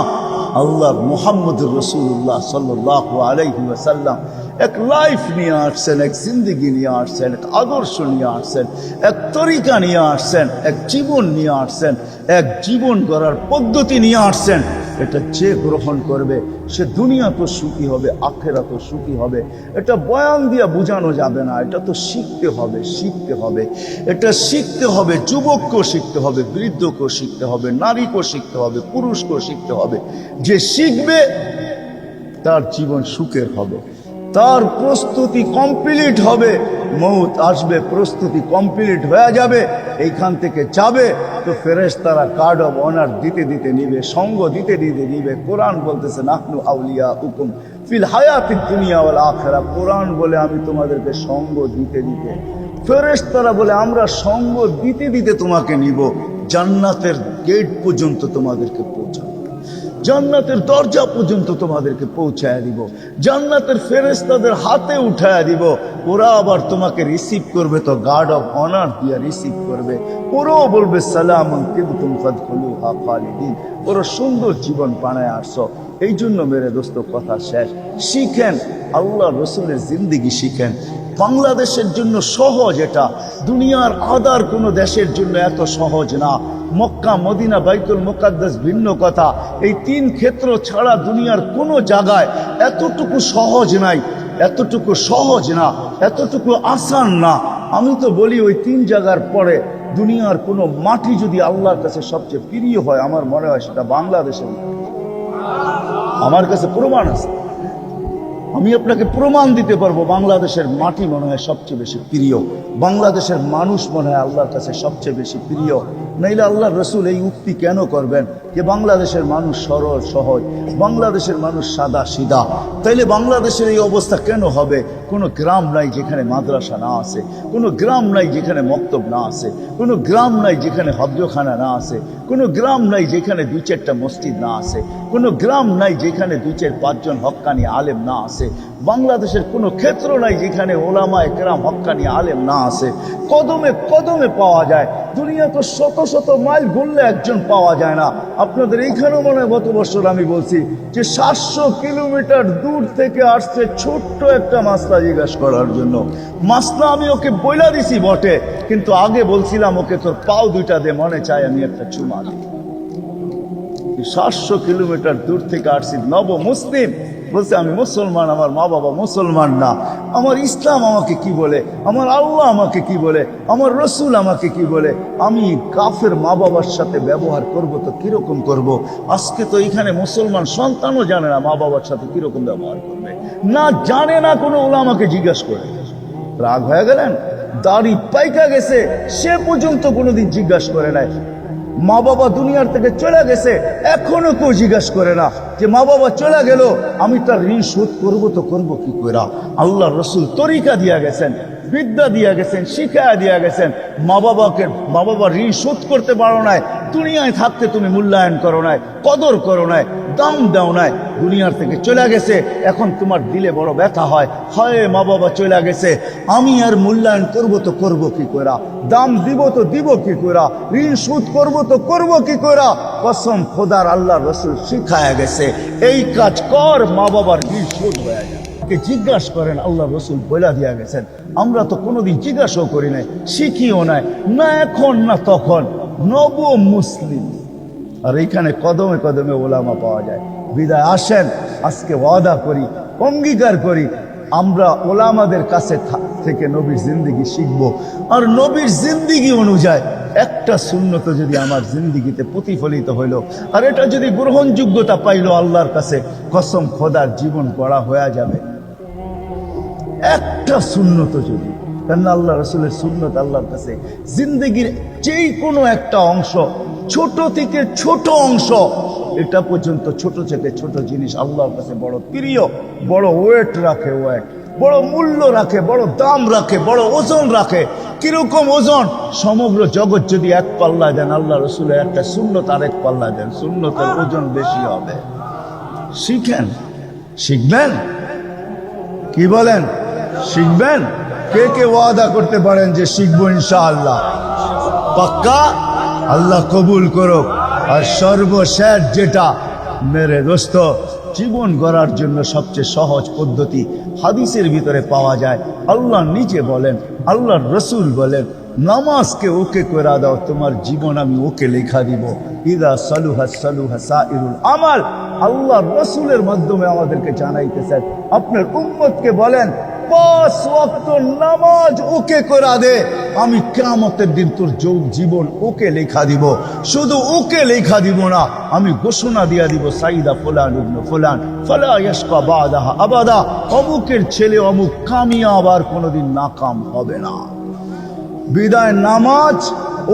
S2: আল্লাহ মুহাম্মদুর রাসূলুল্লাহ সাল্লাল্লাহু আলাইহি ওয়াসাল্লাম এক লাইফ নিয়ে আসছেন, এক জিন্দগি নিয়ে আসছেন, এক আদর্শ নিয়ে আসছেন, এক তরিকা নিয়ে আসছেন, এক জীবন নিয়ে আসছেন, এক জীবন গড়ার পদ্ধতি নিয়ে আসছেন। এটা যে গ্রহণ করবে সে দুনিয়া তো সুখী হবে, আখেরা তো সুখী হবে। এটা বয়ান দিয়ে বোঝানো যাবে না। এটা তো শিখতে হবে, শিখতে হবে। এটা শিখতে হবে, যুবককেও শিখতে হবে, বৃদ্ধকেও শিখতে হবে, নারীকেও শিখতে হবে, পুরুষকেও শিখতে হবে। যে শিখবে তার জীবন সুখের হবে, তার প্রস্তুতি কমপ্লিট হবে। মৌত আসবে, প্রস্তুতি কমপ্লিট হয়ে যাবে, এইখান থেকে যাবে তো ফেরেশতারা কার্ড অফ অনার দিতে দিতে নিবে, সঙ্গ দিতে দিতে নিবে। কোরআন বলতেছে নাহনু আউলিয়াউকুম ফিল হায়াতিদ দুনিয়া ওয়াল আখিরাহ। কোরআন বলে আমি তোমাদেরকে সঙ্গ দিতে দিতে, ফেরেশতারা বলে আমরা সঙ্গ দিতে দিতে তোমাকে নিব, জান্নাতের গেট পর্যন্ত তোমাদেরকে পৌঁছাবো, জান্নাতের দরজা পর্যন্ত তোমাদেরকে পৌঁছায় দিব, জান্নাতের ফেরেশতাদের হাতে উঠায় দিব। ওরা আবার তোমাকে রিসিভ করবে তো গার্ড অফ অনার দিয়ে রিসিভ করবে। ওরাও বলবে সালামুন তিবতুম ফাদখুলুহা খালিদিন। ওরা সুন্দর জীবন বানায় আসছো। এই জন্য মেরে দোস্ত কথা শেষ, শিখেন আল্লাহ রসুলের জিন্দিগি শিখেন। বাংলাদেশের জন্য সহজ এটা, দুনিয়ার আদার কোনো দেশের জন্য এত সহজ না। মক্কা, মদিনা, বাইতুল মুকাদ্দাস ভিন্ন কথা। এই 3 ক্ষেত্র ছাড়া দুনিয়ার কোনো জায়গায় এতটুকু সহজ নাই, এতটুকু সহজ না, এতটুকু আসান না। আমি তো বলি ওই 3 জায়গার পরে দুনিয়ার কোনো মাটি যদি আল্লাহর কাছে সবচেয়ে প্রিয় হয়, আমার মনে হয় সেটা বাংলাদেশের। আমার কাছে প্রমাণ আছে, আমি আপনাকে প্রমাণ দিতে পারবো। বাংলাদেশের মাটি মনে হয় সবচেয়ে বেশি প্রিয়, বাংলাদেশের মানুষ মনে হয় আল্লাহর কাছে সবচেয়ে বেশি প্রিয়। নাইলে আল্লাহ রসুল এই উক্তি কেন করবেন যে বাংলাদেশের মানুষ সরল সহজ, বাংলাদেশের মানুষ সাদা সিধা, তাইলে বাংলাদেশের এই অবস্থা কেন হবে? কোনো গ্রাম নাই যেখানে মাদ্রাসা না আছে, কোনো গ্রাম নাই যেখানে মক্তব না আছে, কোনো গ্রাম নাই যেখানে হজ্জখানা না আছে, কোনো গ্রাম নাই যেখানে 2-4টা মসজিদ না আছে, কোনো গ্রাম নাই যেখানে 2-4-5 হক্কানি আলেম না আছে। বাংলাদেশের কোনো ক্ষেত্র নাই যেখানে ওলামায়ে কেরাম হক্কানি আলেম না আছে। কদমে কদমে পাওয়া যায়। দুনিয়া তো শত শত মাইল ঘুরলে একজন পাওয়া যায় না। আপনাদের এইখানেও মনে হয় গত বছর আমি বলছি যে 700 কিলোমিটার দূর থেকে আসছে ছোট্ট একটা মাসলা জিজ্ঞাসা করার জন্য। মাসলা আমি ওকে বইলা দিছি বটে, কিন্তু আগে বলছিলাম ওকে তোর পাও 2টা দে, মনে চাই আমি একটা চুমা দিই। 700 কিলোমিটার দূর থেকে আসছি, নব মুসলিম, বলছে আমি মুসলমান, আমার মা বাবা মুসলমান না, আমার ইসলাম আমাকে কি বলে, আমার আল্লাহ আমাকে কি বলে, আমার রসুল আমাকে কি বলে, আমি কাফের মা বাবার সাথে ব্যবহার করব তো কিরকম করব? আজকে তো এখানে মুসলমান সন্তানও জানে না মা বাবার সাথে কিরকম ব্যবহার করবে, না জানে না। কোনো ওলামাকে জিজ্ঞাসা করে রাগ হয়ে গেলেন, দাড়ি পাইকা গেছে, সে পর্যন্ত কোনোদিন জিজ্ঞাসা করে নাই। মা বাবা দুনিয়ার থেকে চলে গেছে, এখনো কেউ জিজ্ঞাসা করে না যে মা বাবা চলে গেল আমি তার ঋণ শোধ করবো তো করবো কি করে। আল্লাহ রসুল তরিকা দিয়া গেছেন, বিদ্যা দিয়া গেছেন, শিক্ষা দিয়া গেছেন। মা বাবার ঋণ শোধ করতে পারো নাই, দুনিয়ায় থাকতে তুমি মূল্যায়ন করো নাই, কদর করো নাই, দাম দাও নাই। দুনিয়ার থেকে চলে গেছে, এখন তোমার দিলে বড় ব্যথা হয়, হয় মা বাবা চলে গেছে, আমি আর মূল্যায়ন করব তো করব কি করে, দাম দিব তো দিব কি করে, ঋণ শোধ করব তো করব কি করে। কসম খোদার, আল্লাহ রসুল শিখায়া গেছে এই কাজ কর, মা বাবার ঋণ শোধ হয়ে যায়। জিজ্ঞাসা করেন, আল্লাহ রসুল বইলা দিয়া গেছেন। আমরা তো কোনোদিন জিজ্ঞাসাও করি নাই, শিখিও নাই, না এখন না তখন, নব মুসলিম। আর এইখানে কদমে কদমে ওলামা পাওয়া যায়। বিদায় আসেন, আজকে ওয়াদা করি, অঙ্গীকার করি, আমরা ওলামাদের কাছে থেকে নবীর জিন্দিগি শিখবো। আর নবীর জিন্দিগি অনুযায়ী একটা সুন্নত যদি আমার জিন্দিগিতে প্রতিফলিত হইল, আর এটা যদি গ্রহণযোগ্যতা পাইল আল্লাহর কাছে, কসম খোদার জীবন গড়া হয়ে যাবে। একটা সুন্নত যদি, কারণ আল্লাহ রসুলের সুন্নত আল্লাহর কাছে জিন্দিগির যেই কোনো একটা অংশ, ছোট থেকে ছোট অংশ, এটা পর্যন্ত ছোট থেকে ছোট জিনিস আল্লাহর কাছে বড় প্রিয়, বড় ওয়েট রাখে, ওয়েট বড় মূল্য রাখে, বড় দাম রাখে, বড় ওজন রাখে। কিরকম ওজন? সমগ্র জগৎ যদি এক পাল্লা দেন, আল্লাহ রসুলের একটা সুন্নত আরেক পাল্লা দেন, সুন্নতের ওজন বেশি হবে। শিখেন, শিখবেন, কি বলেন? শিখবেন? কে কে ওয়াদা করতে পারেন যে শিখবো ইনশাআল্লাহ? পাক্কা? আল্লাহ কবুল করুক। আর সর্বশেষ যেটা মেরে দোস্ত, জীবন গড়ার জন্য সবচেয়ে সহজ পদ্ধতি হাদিসের ভিতরে পাওয়া যায়। আল্লাহ নিজে বলেন, আল্লাহর রসুল বলেন, নামাজকে ওকে করে দাও, তোমার জীবন আমি ওকে লেখা দিব। ইদা সালুহা সালুহা সাইরুল আমাল। আল্লাহ রসুলের মাধ্যমে আমাদেরকে জানাইতেছেন, আপনার উম্মতকে বলেন 5 ওয়াক্ত নামাজ ওকে করে দে, আমি কিয়ামতের দিন তোর জীবন ওকে লেখা দিব। শুধু ওকে লেখা দিব না, আমি ঘোষণা দিয়া দিব, সাইদা ফুলান ইবনে ফুলান ফালা ইয়াশকা বাদাহা আবাদা। অমুকের ছেলে অমুক কামিয়াব, আর কোনোদিন নাকাম হবে না। বিদায় নামাজ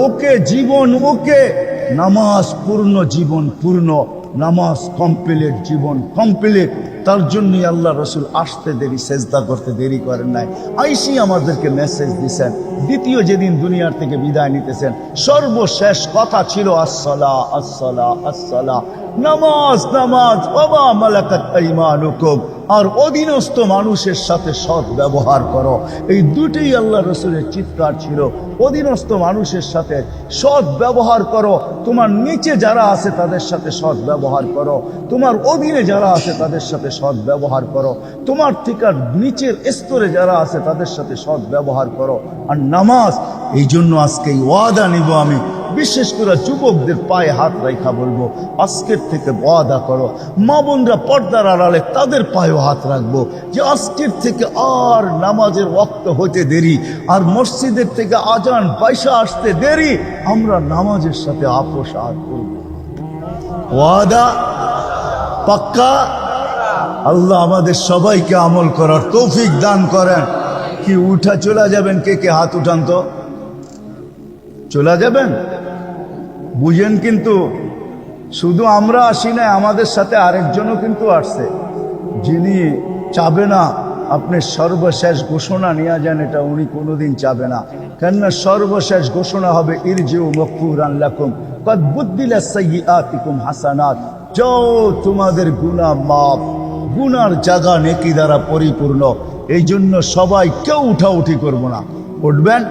S2: ওকে, জীবন ওকে। নামাজ পূর্ণ, জীবন পূর্ণ। নামাজ কমপ্লিট, জীবন কমপ্লিট। তার জন্যই আল্লাহ রসুল আসতে দেরি, সেজদা করতে দেরি করেন নাই। আইসি আমাদেরকে মেসেজ দিছেন। দ্বিতীয় যেদিন দুনিয়ার থেকে বিদায় নিতেছেন, সর্বশেষ কথা ছিল আসসালা আসসালা আসসালা, নামাজ নামাজ, ওয়া মালাকাত আইমানুকুম, আর অধীনস্থ মানুষের সাথে সৎ ব্যবহার করো। এই দুটোই আল্লাহ রসুলের চিৎকার ছিল। অধীনস্থ মানুষের সাথে সৎ ব্যবহার করো, তোমার নিচে যারা আছে তাদের সাথে সৎ ব্যবহার করো, তোমার অধীনে যারা আছে তাদের সাথে সৎ ব্যবহার করো, তোমার থেকে নিচের স্তরে যারা আছে তাদের সাথে সৎ ব্যবহার করো। আর নামাজ, এই জন্য আজকে ওয়াদা নিব আমি, বিশেষ করে যুবকদের পায়ে হাত রেখা বলবো, আজকের থেকে ওয়াদা করো, মা বোনরা পর্দার আড়ালে তাদের পায়েও হাত রাখবো, যে আজকের থেকে আর নামাজের ওয়াক্ত হতে দেরি, আর মসজিদের থেকে আজান পয়সা আসতে দেরি, আমরা নামাজের সাথে আপোষ আর করব। ওয়াদা পাক্কা? আল্লাহ আমাদের সবাইকে আমল করার তৌফিক দান করেন। কি উঠা চলে যাবেন? কে কে হাত উঠান তো? চলে যাবেন? বুঝেন, কিন্তু শুধু আমরা আসি না, আমাদের সাথে আরেকজনও কিন্তু আসছে, যিনি চাবে না আপনি সর্বশেষ ঘোষণা নিয়ে যান, এটা উনি কোনোদিন চাবে না। কেননা সর্বশেষ ঘোষণা হবে ইরজিউ মাগফুরান লাকুম কদ বুদ্দিলা সাইয়্যাতিকুম হাসানাত, যাও তোমাদের গুনাহ মাফ, গুনার জায়গা নেকি দ্বারা পরিপূর্ণ। এই জন্য সবাই কেউ উঠাউঠি করবো না, উঠবেন।